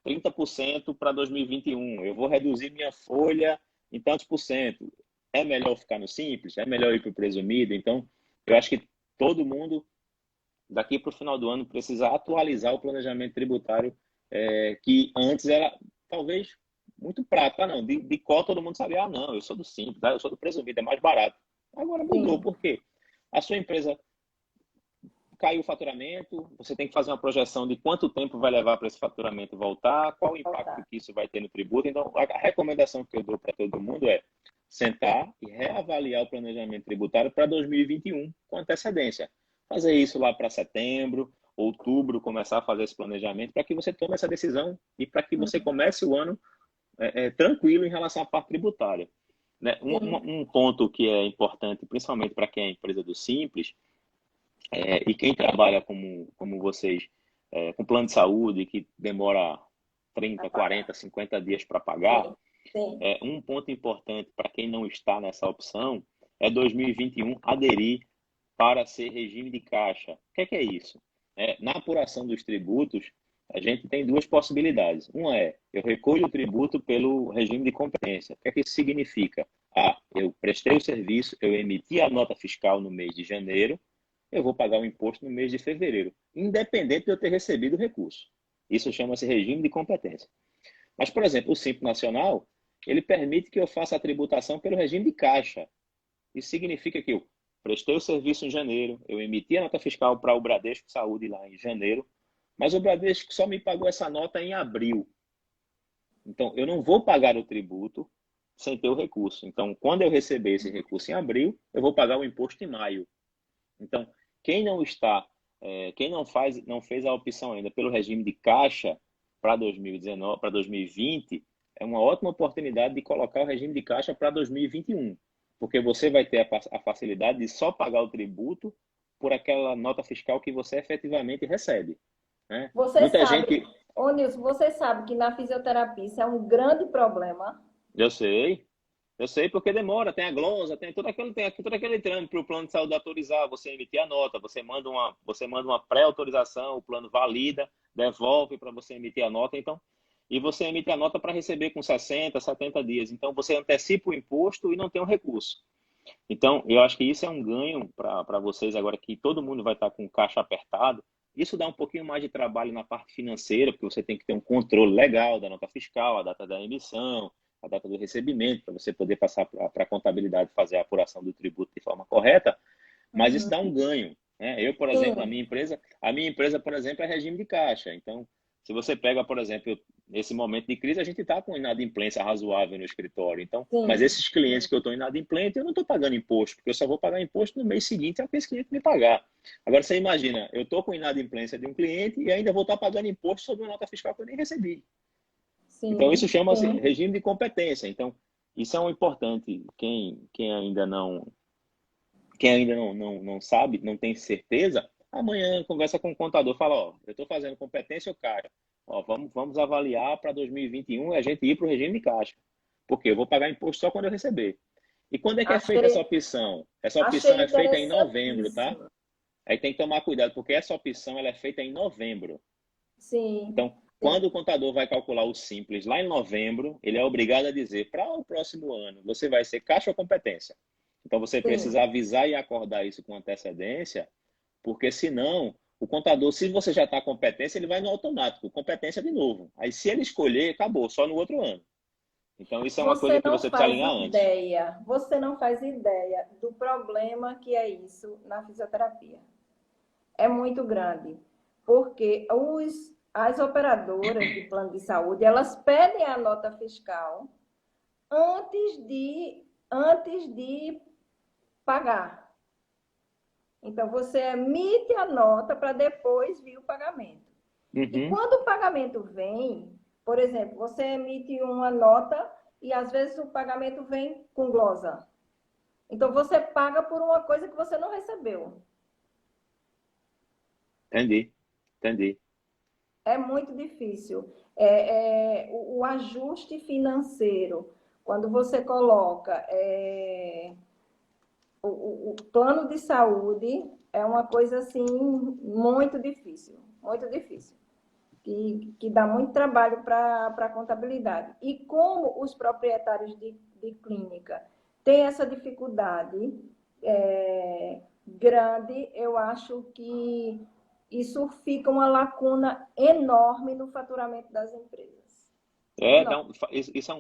30% para 2021, eu vou reduzir minha folha em tantos por cento. É melhor ficar no simples? É melhor ir para o presumido? Então, eu acho que todo mundo, daqui para o final do ano, precisa atualizar o planejamento tributário, que antes era, talvez, muito prático. Não, de qual todo mundo sabia, não, eu sou do simples, eu sou do presumido, é mais barato. Agora mudou,
Sim,
por quê? A sua empresa caiu o faturamento, você tem que fazer uma projeção de quanto tempo vai levar para esse faturamento voltar, qual o impacto
voltar.
que isso vai ter no tributo. Então, a recomendação que eu dou para todo mundo é sentar e reavaliar o planejamento tributário para 2021 com antecedência. Fazer isso lá para setembro, outubro, começar a fazer esse planejamento para que você tome essa decisão e para que você comece o ano tranquilo em relação à parte tributária. Né?
Sim,
Um ponto que é importante, principalmente para quem é empresa do Simples, e quem trabalha como vocês, com plano de saúde, que demora 30,
apagar.
40, 50 dias para pagar,
Sim, sim,
um ponto importante para quem não está nessa opção é 2021 aderir para ser regime de caixa. O que é isso? Na apuração dos tributos, a gente tem duas possibilidades. Uma eu recolho o tributo pelo regime de competência. O que isso significa? Eu prestei o serviço, eu emiti a nota fiscal no mês de janeiro, eu vou pagar o imposto no mês de fevereiro, independente de eu ter recebido o recurso. Isso chama-se regime de competência. Mas, por exemplo, o Simples Nacional, ele permite que eu faça a tributação pelo regime de caixa. Isso significa que eu prestei o serviço em janeiro, eu emiti a nota fiscal para o Bradesco Saúde lá em janeiro, mas o Bradesco só me pagou essa nota em abril. Então, eu não vou pagar o tributo sem ter o recurso. Então, quando eu receber esse recurso em abril, eu vou pagar o imposto em maio. Então, quem não está, quem não fez a opção ainda pelo regime de caixa para 2019, para 2020, é uma ótima oportunidade de colocar o regime de caixa para 2021, porque você vai ter a facilidade de só pagar o tributo por aquela nota fiscal que você efetivamente recebe. né?
Você
Muita
sabe,
gente,
ô Nilson, você sabe que na fisioterapia isso é um grande problema.
eu sei, eu sei porque demora, tem a glosa, tem todo aquele trâmite para o plano de saúde autorizar, você emitir a nota, você manda uma pré-autorização, o plano valida, devolve para você emitir a nota, então, e você emite a nota para receber com 60, 70 dias. Então, você antecipa o imposto e não tem o recurso. Então, eu acho que isso é um ganho para vocês agora que todo mundo vai estar com o caixa apertado. Isso dá um pouquinho mais de trabalho na parte financeira, porque você tem que ter um controle legal da nota fiscal, a data da emissão, a data do recebimento, para você poder passar para a contabilidade fazer a apuração do tributo de forma correta. Mas isso
Uhum.
dá um ganho, né? Eu, por exemplo,
Sim,
a minha empresa, por exemplo, é regime de caixa. Então, se você pega, por exemplo, nesse momento de crise, a gente está com inadimplência razoável no escritório. Então, mas
sim,
esses clientes que eu estou inadimplente, eu não estou pagando imposto, porque eu só vou pagar imposto no mês seguinte ao que esse cliente me pagar. Agora, você imagina, eu estou com inadimplência de um cliente e ainda vou estar pagando imposto sobre uma nota fiscal que eu nem recebi. Então, isso
sim,
chama-se
sim.
regime de competência. Então, isso é um importante. Quem ainda não sabe, não tem certeza, amanhã conversa com o contador, fala, ó, eu estou fazendo competência ou caixa. Ó, vamos avaliar para 2021 e a gente ir para o regime de caixa. Porque eu vou pagar imposto só quando eu receber. E quando é que é feita essa
Achei,
opção? Essa opção
achei
é feita em novembro, tá?
interessantíssimo.
Aí tem que tomar cuidado, porque essa opção ela é feita em novembro.
Sim,
Então,
sim,
quando o contador vai calcular o simples lá em novembro, ele é obrigado a dizer para o próximo ano, você vai ser caixa ou competência. Então, você precisa
sim.
avisar e acordar isso com antecedência, porque senão, o contador, se você já está competência, ele vai no automático, competência de novo. Aí, se ele escolher, acabou, só no outro ano. Então, isso é uma coisa
Você
que
não
você precisa
faz
alinhar antes.
ideia, você não faz ideia do problema que é isso na fisioterapia. É muito grande, porque as operadoras de plano de saúde, elas pedem a nota fiscal antes de pagar. Então, você emite a nota para depois vir o pagamento. E
Uhum,
quando o pagamento vem, por exemplo, você emite uma nota e às vezes o pagamento vem com glosa. Então, você paga por uma coisa que você não recebeu.
entendi, entendi.
É muito difícil. O ajuste financeiro, quando você coloca o plano de saúde, é uma coisa assim muito difícil, muito difícil. Que dá muito trabalho para a contabilidade. E como os proprietários de clínica têm essa dificuldade grande, eu acho que isso fica uma lacuna enorme no faturamento das empresas. Enorme.
Isso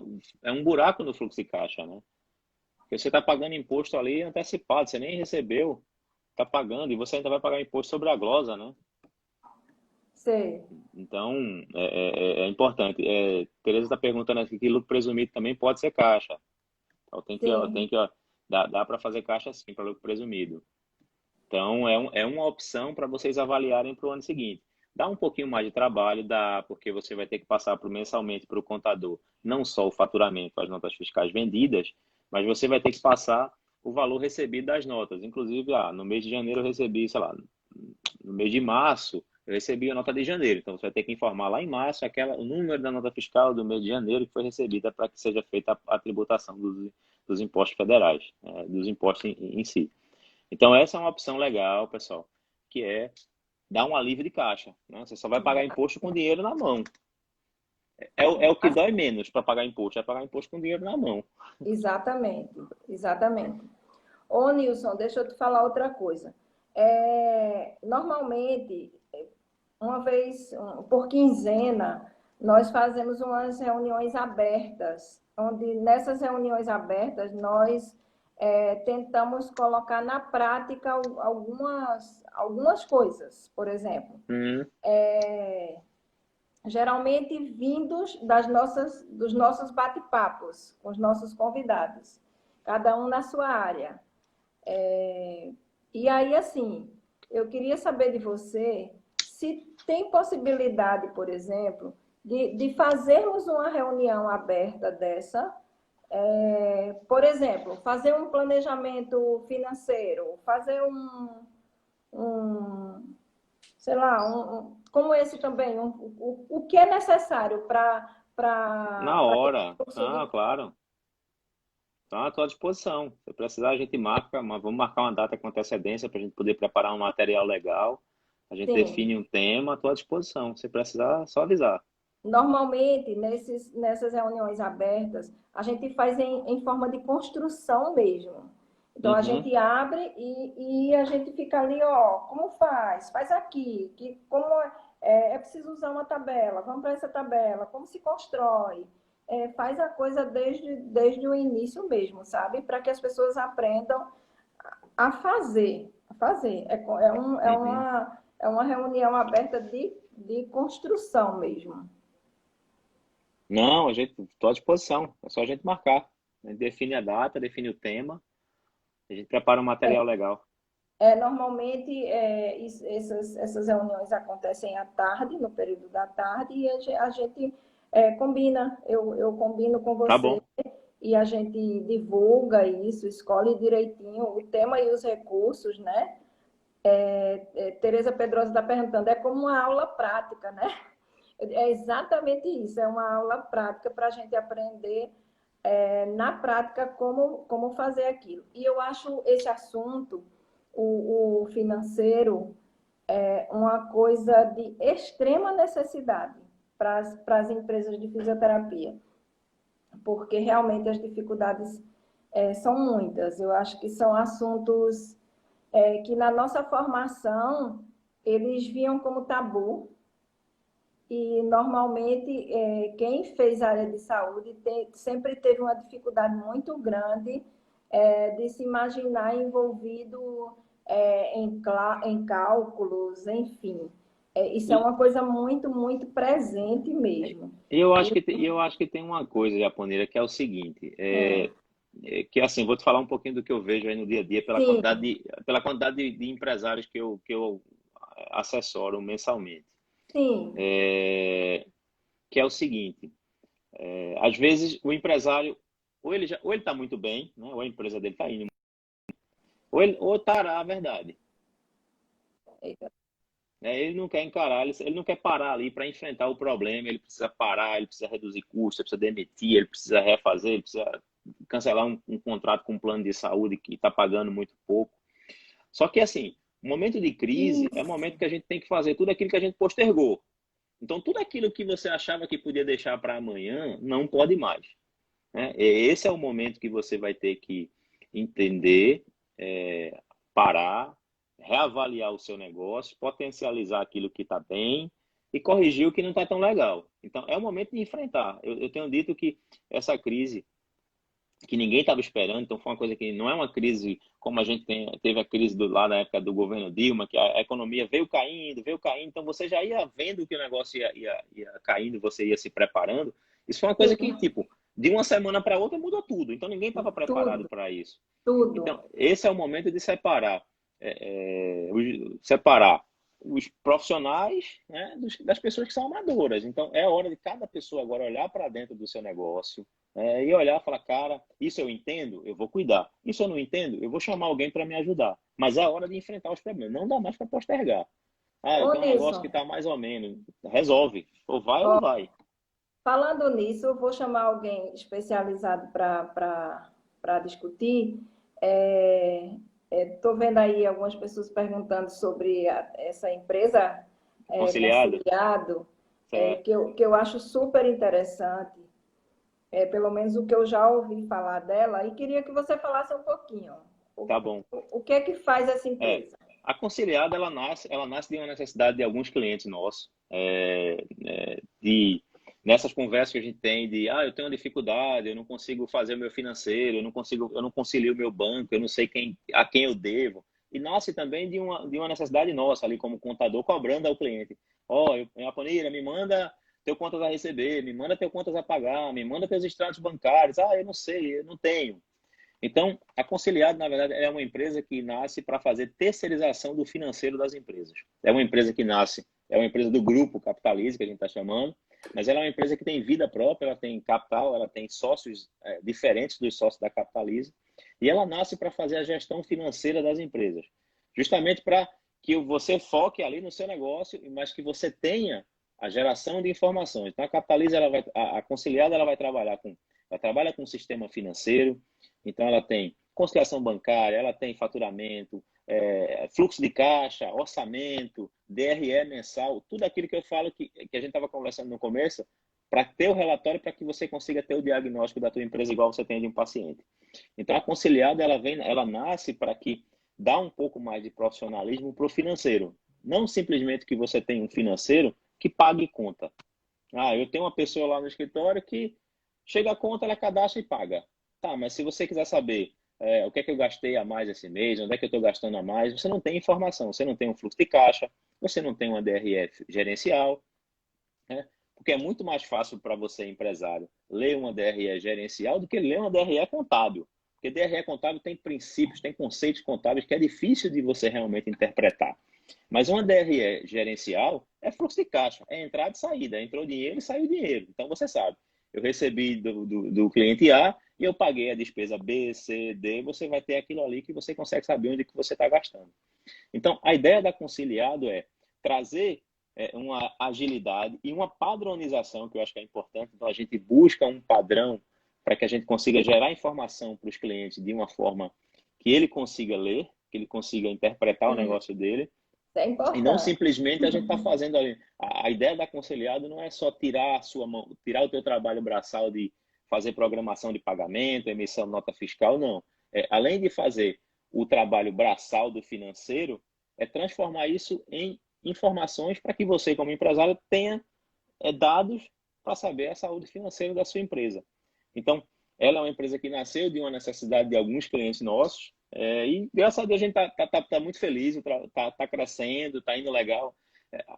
é um buraco no fluxo de caixa, né? Porque você está pagando imposto ali antecipado, você nem recebeu, está pagando, e você ainda vai pagar imposto sobre a glosa, né?
Sei.
Então, é importante. Tereza está perguntando aqui que lucro presumido também pode ser caixa. Então,
Sim.
dá para fazer caixa sim para lucro presumido. Então, é uma opção para vocês avaliarem para o ano seguinte. Dá um pouquinho mais de trabalho, dá, porque você vai ter que passar mensalmente para o contador, não só o faturamento, as notas fiscais vendidas, mas você vai ter que passar o valor recebido das notas. Inclusive, no mês de janeiro eu recebi, sei lá, no mês de março eu recebi a nota de janeiro. Então, você vai ter que informar lá em março o número da nota fiscal do mês de janeiro que foi recebida para que seja feita a tributação dos impostos federais, dos impostos em si. Então, essa é uma opção legal, pessoal, que é dar um alívio de caixa, né? Você só vai pagar imposto com dinheiro na mão. É o que dói menos para pagar imposto, é pagar imposto com dinheiro na mão.
Exatamente, exatamente. Ô, Nilson, deixa eu te falar outra coisa. Normalmente, uma vez por quinzena, nós fazemos umas reuniões abertas, onde nessas reuniões abertas nós tentamos colocar na prática algumas coisas. Por exemplo,
Hum,
geralmente vindos dos nossos bate-papos com os nossos convidados, cada um na sua área. E aí, assim, eu queria saber de você se tem possibilidade, por exemplo, de fazermos uma reunião aberta dessa. Por exemplo, fazer um planejamento financeiro, fazer um sei lá, como esse também, o que é necessário
Na
para
hora.
subir.
Ah, claro. Então, à tua disposição. Se precisar, a gente marca, mas vamos marcar uma data com antecedência para a gente poder preparar um material legal. A gente
Sim.
define um tema à tua disposição. Se precisar, é só avisar.
Normalmente, nessas reuniões abertas, a gente faz em forma de construção mesmo. Então, a
Uhum,
gente abre e a gente fica ali, ó, como faz? Faz aqui, é preciso usar uma tabela, vamos para essa tabela, como se constrói? Faz a coisa desde o início mesmo, sabe? Para que as pessoas aprendam a fazer. A fazer.
uhum.
É uma reunião aberta de construção mesmo.
Não, a gente, estou à disposição. É só a gente marcar. A gente define a data, define o tema, a gente prepara um material legal.
Normalmente, essas reuniões acontecem à tarde, no período da tarde, e a gente combina, eu combino com
Tá
você
bom.
e a gente divulga isso, escolhe direitinho o tema e os recursos, né? Tereza Pedrosa está perguntando, é como uma aula prática, né? É exatamente isso, é uma aula prática para a gente aprender na prática como fazer aquilo. E eu acho esse assunto, o financeiro, uma coisa de extrema necessidade para as empresas de fisioterapia, porque realmente as dificuldades são muitas. Eu acho que são assuntos que na nossa formação eles viam como tabu, e normalmente quem fez área de saúde sempre teve uma dificuldade muito grande de se imaginar envolvido em cálculos, enfim. Isso é
E,
uma coisa muito, muito presente mesmo.
eu acho que tem uma coisa, japoneira, que é o seguinte,
Hum,
que assim, vou te falar um pouquinho do que eu vejo aí no dia a dia
sim,
pela quantidade de empresários que eu assessoro mensalmente.
sim,
Que é o seguinte, às vezes o empresário, ou ele está muito bem, né, ou a empresa dele está indo, ou estará a verdade. Né? Ele não quer encarar, ele não quer parar ali para enfrentar o problema, ele precisa parar, ele precisa reduzir custos, ele precisa demitir, ele precisa refazer, ele precisa cancelar um contrato com um plano de saúde que está pagando muito pouco. Só que assim, o momento de crise é o
isso,
momento que a gente tem que fazer tudo aquilo que a gente postergou. Então, tudo aquilo que você achava que podia deixar para amanhã, não pode mais. Né? Esse é o momento que você vai ter que entender, parar, reavaliar o seu negócio, potencializar aquilo que está bem e corrigir o que não está tão legal. Então, é o momento de enfrentar. Eu tenho dito que essa crise que ninguém estava esperando, então foi uma coisa que não é uma crise como a gente teve a crise lá na época do governo Dilma, que a economia veio caindo, então você já ia vendo que o negócio ia caindo, você ia se preparando. Isso foi uma coisa que,
sim,
tipo, de uma semana para outra mudou tudo, então ninguém estava preparado
tudo,
para isso.
tudo,
Então, esse é o momento de separar, separar os profissionais, né, das pessoas que são amadoras. Então, é hora de cada pessoa agora olhar para dentro do seu negócio, e olhar e falar, cara, isso eu entendo, eu vou cuidar. Isso eu não entendo, eu vou chamar alguém para me ajudar. Mas é hora de enfrentar os problemas. Não dá mais para postergar. Ah, eu
Ô,
tenho um negócio que
Nilson,
está mais ou menos. Resolve. Ou não
ó,
vai.
falando nisso, eu vou chamar alguém especializado para discutir. Estou vendo aí algumas pessoas perguntando sobre essa empresa
Conciliado?
Conciliado,
Certo.
que eu acho super interessante, pelo menos o que eu já ouvi falar dela, e queria que você falasse um pouquinho.
Tá bom.
O que é que faz essa
É,
empresa?
a conciliada ela nasce de uma necessidade de alguns clientes nossos, de nessas conversas que a gente tem de, eu tenho uma dificuldade, eu não consigo fazer o meu financeiro, eu não concilio o meu banco, eu não sei a quem eu devo. E nasce também de uma necessidade nossa ali como contador cobrando ao cliente. Japoneira, me manda teu contas a receber, me manda teu contas a pagar, me manda teus extratos bancários. Eu não sei, eu não tenho. Então, a Conciliado, na verdade, é uma empresa que nasce para fazer terceirização do financeiro das empresas. É uma empresa que nasce, é uma empresa do grupo Capitalize, que a gente está chamando, mas ela é uma empresa que tem vida própria, ela tem capital, ela tem sócios diferentes dos sócios da Capitalize, e ela nasce para fazer a gestão financeira das empresas, justamente para que você foque ali no seu negócio, mas que você tenha a geração de informações. Então, a Capitaliza, a Conciliada, ela trabalha com um sistema financeiro, então ela tem conciliação bancária, ela tem faturamento, fluxo de caixa, orçamento, DRE mensal, tudo aquilo que eu falo que a gente estava conversando no começo, para ter o relatório, para que você consiga ter o diagnóstico da tua empresa igual você tem de um paciente. Então, a Conciliada, ela nasce para que dá um pouco mais de profissionalismo para o financeiro. Não simplesmente que você tem um financeiro que pague conta. Eu tenho uma pessoa lá no escritório que chega a conta, ela cadastra e paga. Tá, mas se você quiser saber o que é que eu gastei a mais esse mês, onde é que eu estou gastando a mais, você não tem informação, você não tem um fluxo de caixa, você não tem uma DRF gerencial, né? Porque é muito mais fácil para você, empresário, ler uma DRE gerencial do que ler uma DRE contábil. Porque DRE contábil tem princípios, tem conceitos contábeis que é difícil de você realmente interpretar. Mas uma DRE gerencial é fluxo de caixa, é entrada e saída. Entrou dinheiro e saiu dinheiro. Então você sabe, eu recebi do cliente A e eu paguei a despesa B, C, D. Você vai ter aquilo ali que você consegue saber onde que você está gastando. Então, a ideia da Conciliado é trazer uma agilidade e uma padronização, que eu acho que é importante. Então, a gente busca um padrão para que a gente consiga gerar informação para os clientes de uma forma que ele consiga ler, que ele consiga interpretar o negócio dele.
Isso é importante.
E não simplesmente a gente está fazendo ali. A ideia da Conciliado não é só tirar o teu trabalho braçal de fazer programação de pagamento, emissão de nota fiscal, não. Além de fazer o trabalho braçal do financeiro, é transformar isso em informações para que você, como empresário, tenha dados para saber a saúde financeira da sua empresa. Então, ela é uma empresa que nasceu de uma necessidade de alguns clientes nossos e, graças a Deus, a gente está muito feliz, está crescendo, está indo legal.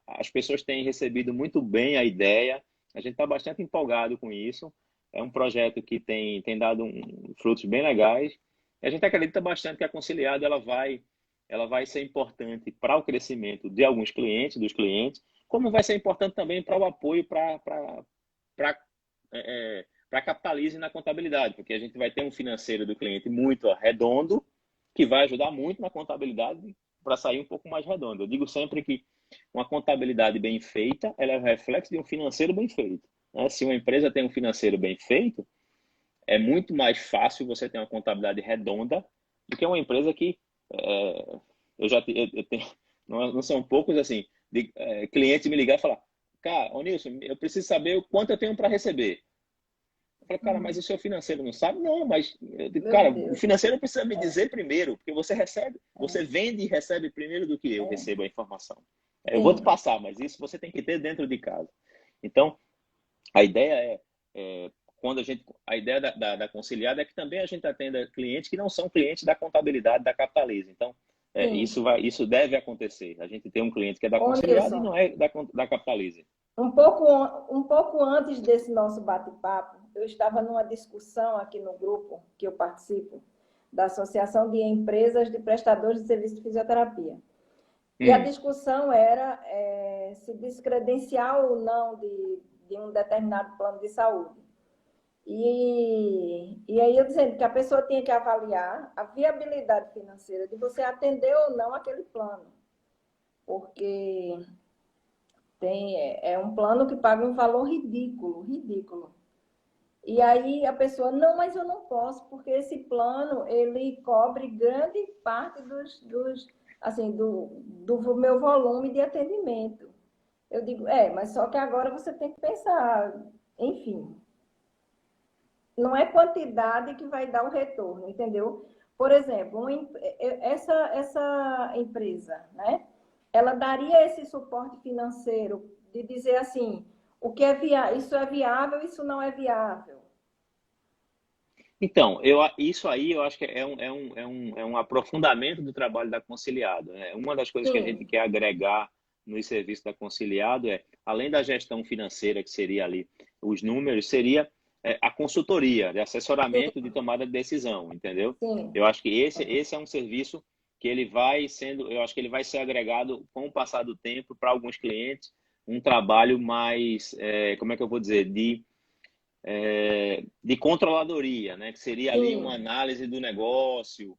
As pessoas têm recebido muito bem a ideia, a gente está bastante empolgado com isso. É um projeto que tem dado frutos bem legais. E a gente acredita bastante que a Conciliado ela vai ser importante para o crescimento de alguns clientes, dos clientes, como vai ser importante também para o apoio para Capitalize na contabilidade, porque a gente vai ter um financeiro do cliente muito redondo, que vai ajudar muito na contabilidade para sair um pouco mais redondo. Eu digo sempre que uma contabilidade bem feita, ela é o reflexo de um financeiro bem feito, né? Se uma empresa tem um financeiro bem feito, é muito mais fácil você ter uma contabilidade redonda do que uma empresa que eu tenho, não são poucos assim, clientes me ligar e falar, cara, ô Nilson, eu preciso saber o quanto eu tenho para receber. Eu falo, cara, mas o seu financeiro não sabe? Não, mas, cara, o financeiro precisa me dizer primeiro, porque você recebe, você vende e recebe primeiro do que eu recebo a informação. Eu vou te passar, mas isso você tem que ter dentro de casa. Então, a ideia a ideia da Conciliada é que também a gente atenda clientes que não são clientes da contabilidade da Capitaliza. Então, isso deve acontecer. A gente tem um cliente que é da Conciliada e não é da Capitaliza.
Um pouco antes desse nosso bate-papo, eu estava numa discussão aqui no grupo que eu participo, da Associação de Empresas de Prestadores de Serviço de Fisioterapia. E a discussão era se descredenciar ou não de um determinado plano de saúde. E aí eu dizendo que a pessoa tinha que avaliar a viabilidade financeira de você atender ou não aquele plano. Porque é um plano que paga um valor ridículo, ridículo. E aí a pessoa, não, mas eu não posso, porque esse plano, ele cobre grande parte do meu volume de atendimento. Eu digo, mas só que agora você tem que pensar, enfim, não é quantidade que vai dar o retorno, entendeu? Por exemplo, essa empresa, né? Ela daria esse suporte financeiro de dizer assim, o que isso é viável, isso não é viável.
Então, isso aí eu acho que é um aprofundamento do trabalho da Conciliado, né? Uma das coisas que a gente quer agregar no serviço da Conciliado além da gestão financeira, que seria ali os números, seria a consultoria, de assessoramento de tomada de decisão, entendeu?
Sim.
Eu acho que esse é um serviço que eu acho que ele vai ser agregado com o passar do tempo para alguns clientes, um trabalho mais, como é que eu vou dizer, de controladoria, né? Que seria ali uma análise do negócio.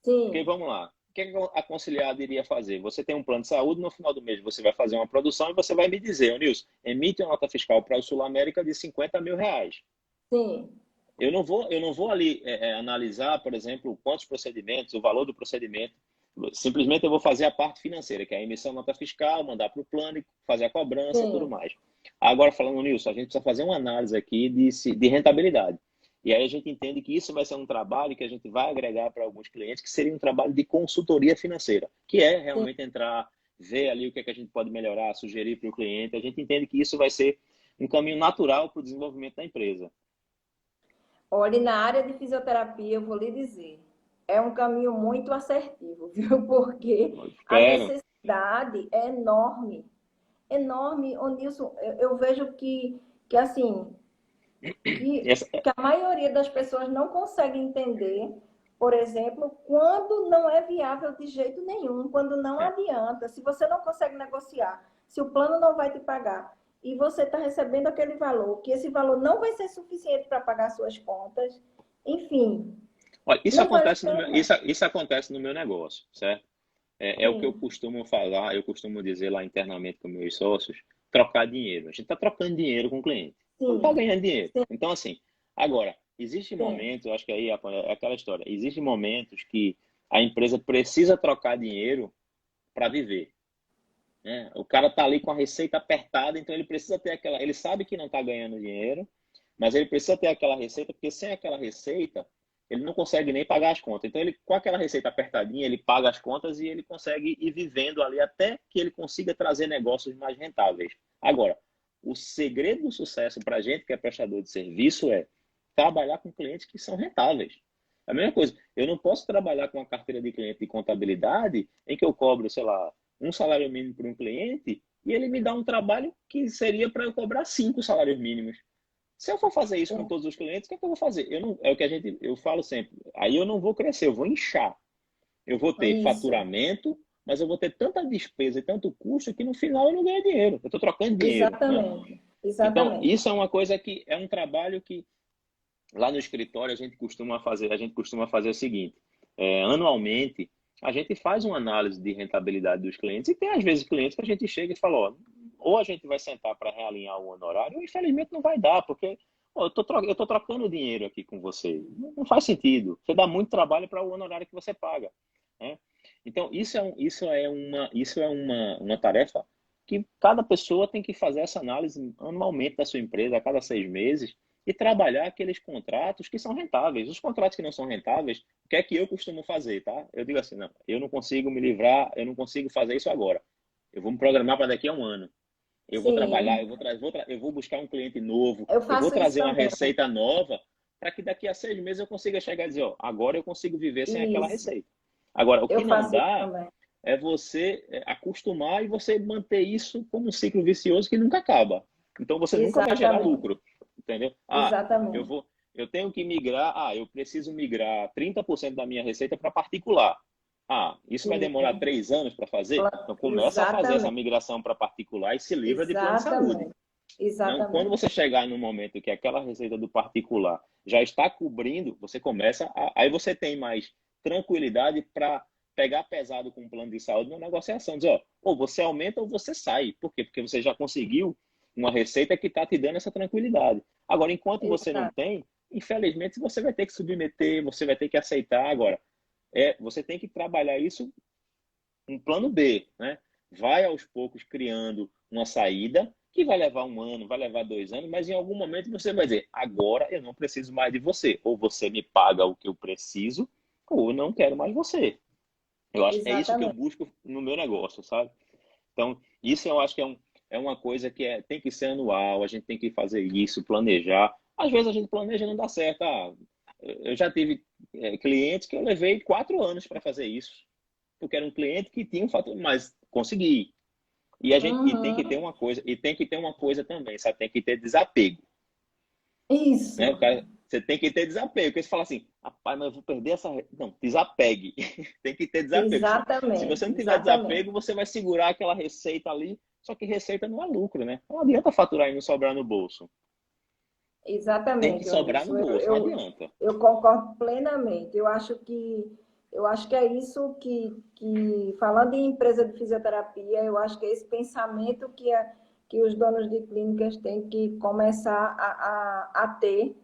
Porque vamos lá, que a conciliada iria fazer? Você tem um plano de saúde, no final do mês você vai fazer uma produção e você vai me dizer, ô Nilson, emite uma nota fiscal para o Sul América de 50 mil reais.
Sim.
Eu não vou ali analisar, por exemplo, quantos procedimentos, o valor do procedimento. Simplesmente eu vou fazer a parte financeira, que é a emissão de nota fiscal, mandar para o plano, fazer a cobrança e tudo
Sim.
mais. Agora, falando nisso, a gente precisa fazer uma análise aqui de rentabilidade. E aí a gente entende que isso vai ser um trabalho que a gente vai agregar para alguns clientes, que seria um trabalho de consultoria financeira, que é realmente entrar, ver ali o que é que a gente pode melhorar, sugerir para o cliente. A gente entende que isso vai ser um caminho natural para o desenvolvimento da empresa.
Olha, na área de fisioterapia, eu vou lhe dizer, é um caminho muito assertivo, viu? Porque
Eu
a
espero.
necessidade é enorme. Enorme, ô Nilson, eu vejo que assim,
Essa,
que a maioria das pessoas não consegue entender, por exemplo, quando não é viável de jeito nenhum, quando não adianta, se você não consegue negociar, se o plano não vai te pagar e você está recebendo aquele valor, que esse valor não vai ser suficiente para pagar suas contas, enfim,
olha,
não vale a pena.
isso acontece no meu negócio, certo? É o que eu
Sim,
costumo falar, eu costumo dizer lá internamente com meus sócios, trocar dinheiro. A gente está trocando dinheiro com o cliente, não está
sim,
ganhando dinheiro.
sim,
Então, assim, agora, existem
sim.
momentos, eu acho que aí é aquela história, existem momentos que a empresa precisa trocar dinheiro para viver, né? O cara está ali com a receita apertada, então ele precisa ter aquela, ele sabe que não está ganhando dinheiro, mas ele precisa ter aquela receita, porque sem aquela receita, ele não consegue nem pagar as contas. Então, ele, com aquela receita apertadinha, ele paga as contas e ele consegue ir vivendo ali até que ele consiga trazer negócios mais rentáveis. Agora, o segredo do sucesso para a gente que é prestador de serviço é trabalhar com clientes que são rentáveis. A mesma coisa, eu não posso trabalhar com uma carteira de cliente de contabilidade em que eu cobro, sei lá, um salário mínimo para um cliente e ele me dá um trabalho que seria para eu cobrar 5 salários mínimos. Se eu for fazer isso com
Sim.
todos os clientes, o que é que eu vou fazer? Eu não, é o que eu falo sempre. Aí eu não vou crescer, eu vou inchar. Eu vou ter
Isso,
faturamento, mas eu vou ter tanta despesa e tanto custo que no final eu não ganho dinheiro. Eu estou trocando dinheiro, né?
exatamente,
Então,
exatamente.
isso é uma coisa que é um trabalho que lá no escritório a gente costuma fazer o seguinte, anualmente a gente faz uma análise de rentabilidade dos clientes e tem às vezes clientes que a gente chega e fala, ó, ou a gente vai sentar para realinhar o honorário, ou infelizmente não vai dar, porque ó, eu tô trocando dinheiro aqui com você. Não faz sentido. Você dá muito trabalho para o honorário que você paga, né? Então, isso é uma tarefa que cada pessoa tem que fazer essa análise anualmente da sua empresa, a cada 6 meses, e trabalhar aqueles contratos que são rentáveis. Os contratos que não são rentáveis, o que é que eu costumo fazer, tá? Eu digo assim, não, eu não consigo me livrar, eu não consigo fazer isso agora. Eu vou me programar para daqui a um ano. Eu vou trabalhar,
Sim,
eu vou buscar um cliente novo,
eu
eu vou
faço isso
trazer uma
também.
receita nova, para que daqui a 6 meses eu consiga chegar e dizer, ó, agora eu consigo viver sem aquela
Isso,
receita. Agora, o
eu
que não
faço isso
dá
também.
é você acostumar e você manter isso como um ciclo vicioso que nunca acaba. Então você nunca vai gerar
Exatamente,
lucro, entendeu? Ah, eu
exatamente.
vou, eu tenho que migrar, eu preciso migrar 30% da minha receita para particular. Ah, isso vai
Sim,
demorar 3 anos para fazer? Então começa a fazer essa
exatamente,
migração para particular e se livra de plano de saúde.
exatamente,
Não, quando
exatamente.
você chegar no momento que aquela receita do particular já está cobrindo, você começa aí você tem mais tranquilidade para pegar pesado com o plano de saúde na negociação, dizer, ó, ou você aumenta ou você sai. Por quê? Porque você já conseguiu uma receita que está te dando essa tranquilidade. Agora, enquanto você não
Exato,
tem, infelizmente você vai ter que submeter, você vai ter que aceitar. Agora, você tem que trabalhar isso um plano B, né? Vai aos poucos criando uma saída que vai levar um ano, vai levar 2 anos, mas em algum momento você vai dizer: agora eu não preciso mais de você. Ou você me paga o que eu preciso, ou eu não quero mais você. Eu acho que é isso que eu
exatamente.
busco no meu negócio, sabe? Então, isso eu acho que é uma coisa que tem que ser anual, a gente tem que fazer isso, planejar. Às vezes a gente planeja e não dá certo. Eu já tive clientes que eu levei 4 anos para fazer isso porque era um cliente que tinha um fator, mas consegui. E tem que ter
Uhum.
uma coisa, e tem que ter uma coisa também, sabe? Tem que ter desapego, né?
Isso,
Você tem que ter desapego, porque você fala assim, rapaz, mas eu vou perder essa. Não, desapegue. Tem que ter desapego. Se você
exatamente,
não tiver
exatamente,
desapego, você vai segurar aquela receita ali, só que receita não é lucro, né? Não adianta faturar e não sobrar no bolso. Tem que
exatamente,
sobrar no
Onilson.
bolso, não adianta.
Eu concordo plenamente. Eu acho que Eu acho que é isso falando em empresa de fisioterapia, eu acho que é esse pensamento que os donos de clínicas têm que começar a ter,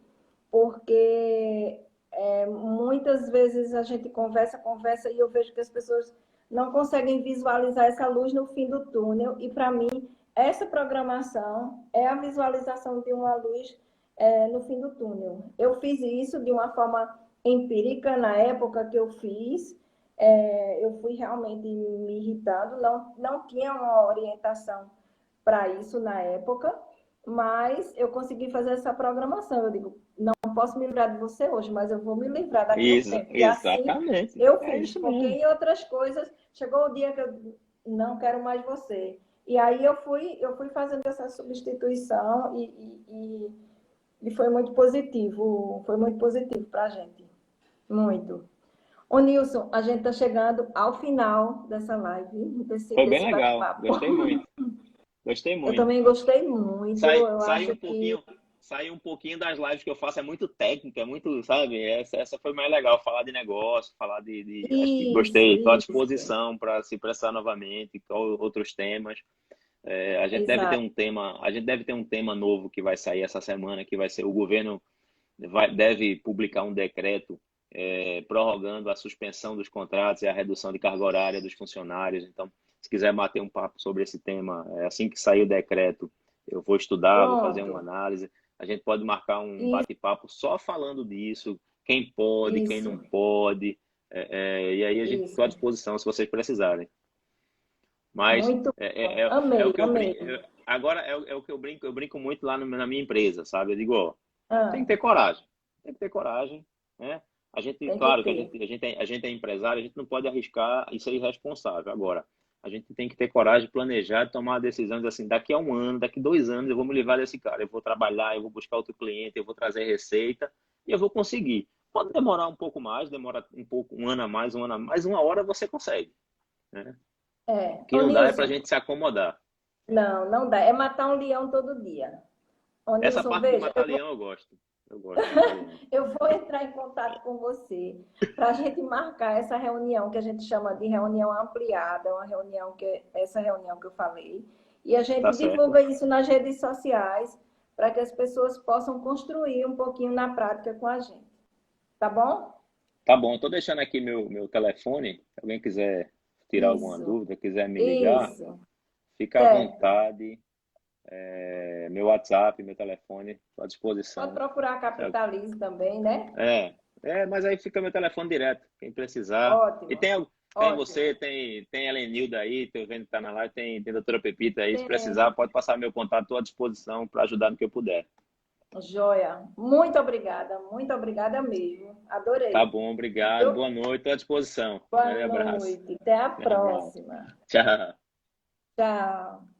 porque muitas vezes a gente conversa e eu vejo que as pessoas não conseguem visualizar essa luz no fim do túnel, e para mim essa programação é a visualização de uma luz no fim do túnel. Eu fiz isso de uma forma empírica na época que eu fiz, eu fui realmente me irritando, não tinha uma orientação para isso na época, mas eu consegui fazer essa programação. Eu digo, não posso me livrar de você hoje, mas eu vou me livrar daqui a um tempo. E assim
Exatamente.
eu
É
fiz,
isso
porque
mesmo.
em outras coisas chegou o dia que eu não quero mais você. E aí eu fui fazendo essa substituição e foi muito positivo para a gente. Muito. Ô Nilson, a gente está chegando ao final dessa live,
Foi bem
desse
legal.
bate-papo.
Gostei muito. Gostei
Eu
muito.
também gostei muito, eu acho que...
Sai um pouquinho das lives que eu faço, é muito técnica, é muito, sabe? Essa foi mais legal, falar de negócio, falar acho que gostei, estou à
Isso,
disposição para se expressar novamente, com outros temas.
exato.
A gente deve ter um tema novo que vai sair essa semana, que vai ser o governo deve publicar um decreto prorrogando a suspensão dos contratos e a redução de carga horária dos funcionários. Então, se quiser bater um papo sobre esse tema, assim que sair o decreto, eu vou estudar, vou fazer uma
Pronto.
análise. A gente pode marcar um
Isso,
bate-papo só falando disso, quem pode, quem não
isso,
pode. E aí a gente está à
isso.
disposição se vocês precisarem. Mas
Muito bom.
é o
Amei,
que eu
amei.
brinco. Agora é o que eu brinco muito lá na minha empresa, sabe? Eu digo, ó, tem que
Ah,
ter coragem. Tem que ter coragem, né? A gente,
tem que
claro que
ter.
a gente é empresário, a gente não pode arriscar e ser irresponsável. Agora, a gente tem que ter coragem de planejar, de tomar decisões assim, daqui a um ano, daqui 2 anos, eu vou me livrar desse cara, eu vou trabalhar, eu vou buscar outro cliente, eu vou trazer receita e eu vou conseguir. Pode demorar um pouco mais, demora um pouco, um ano a mais, um ano a mais, uma hora você consegue, né? O que
Ô
não dá é pra
Nilson,
gente se acomodar.
não dá. É matar um leão todo dia. Ô
Essa
Nilson,
parte do
veja,
mataleão eu gosto. Eu gosto do mataleão.
eu vou entrar em contato com você para a gente marcar essa reunião que a gente chama de reunião ampliada, uma reunião essa reunião que eu falei, e a
Tá
gente
certo?
divulga isso nas redes sociais para que as pessoas possam construir um pouquinho na prática com a gente. Tá bom?
Tá bom, tô deixando aqui meu telefone. Se alguém quiser tirar alguma
Isso,
dúvida, quiser me ligar,
isso,
fica à
certo.
vontade. Meu WhatsApp, meu telefone, estou à
Pode
disposição.
procurar a Capitalize também, né?
É, mas aí fica meu telefone direto, quem precisar. E
Ótimo,
tem você,
ótimo.
tem Helenilda aí, tô vendo que tá na live, tem a doutora Pepita aí, se precisar,
Tem.
pode passar meu contato, estou à disposição para ajudar no que eu puder.
Joia. Muito obrigada mesmo.
Tá
Adorei.
bom, obrigado,
Viu?
boa noite, estou à disposição. Um
Boa
grande abraço.
noite. Até a
Um abraço.
próxima.
Tchau.
Tchau.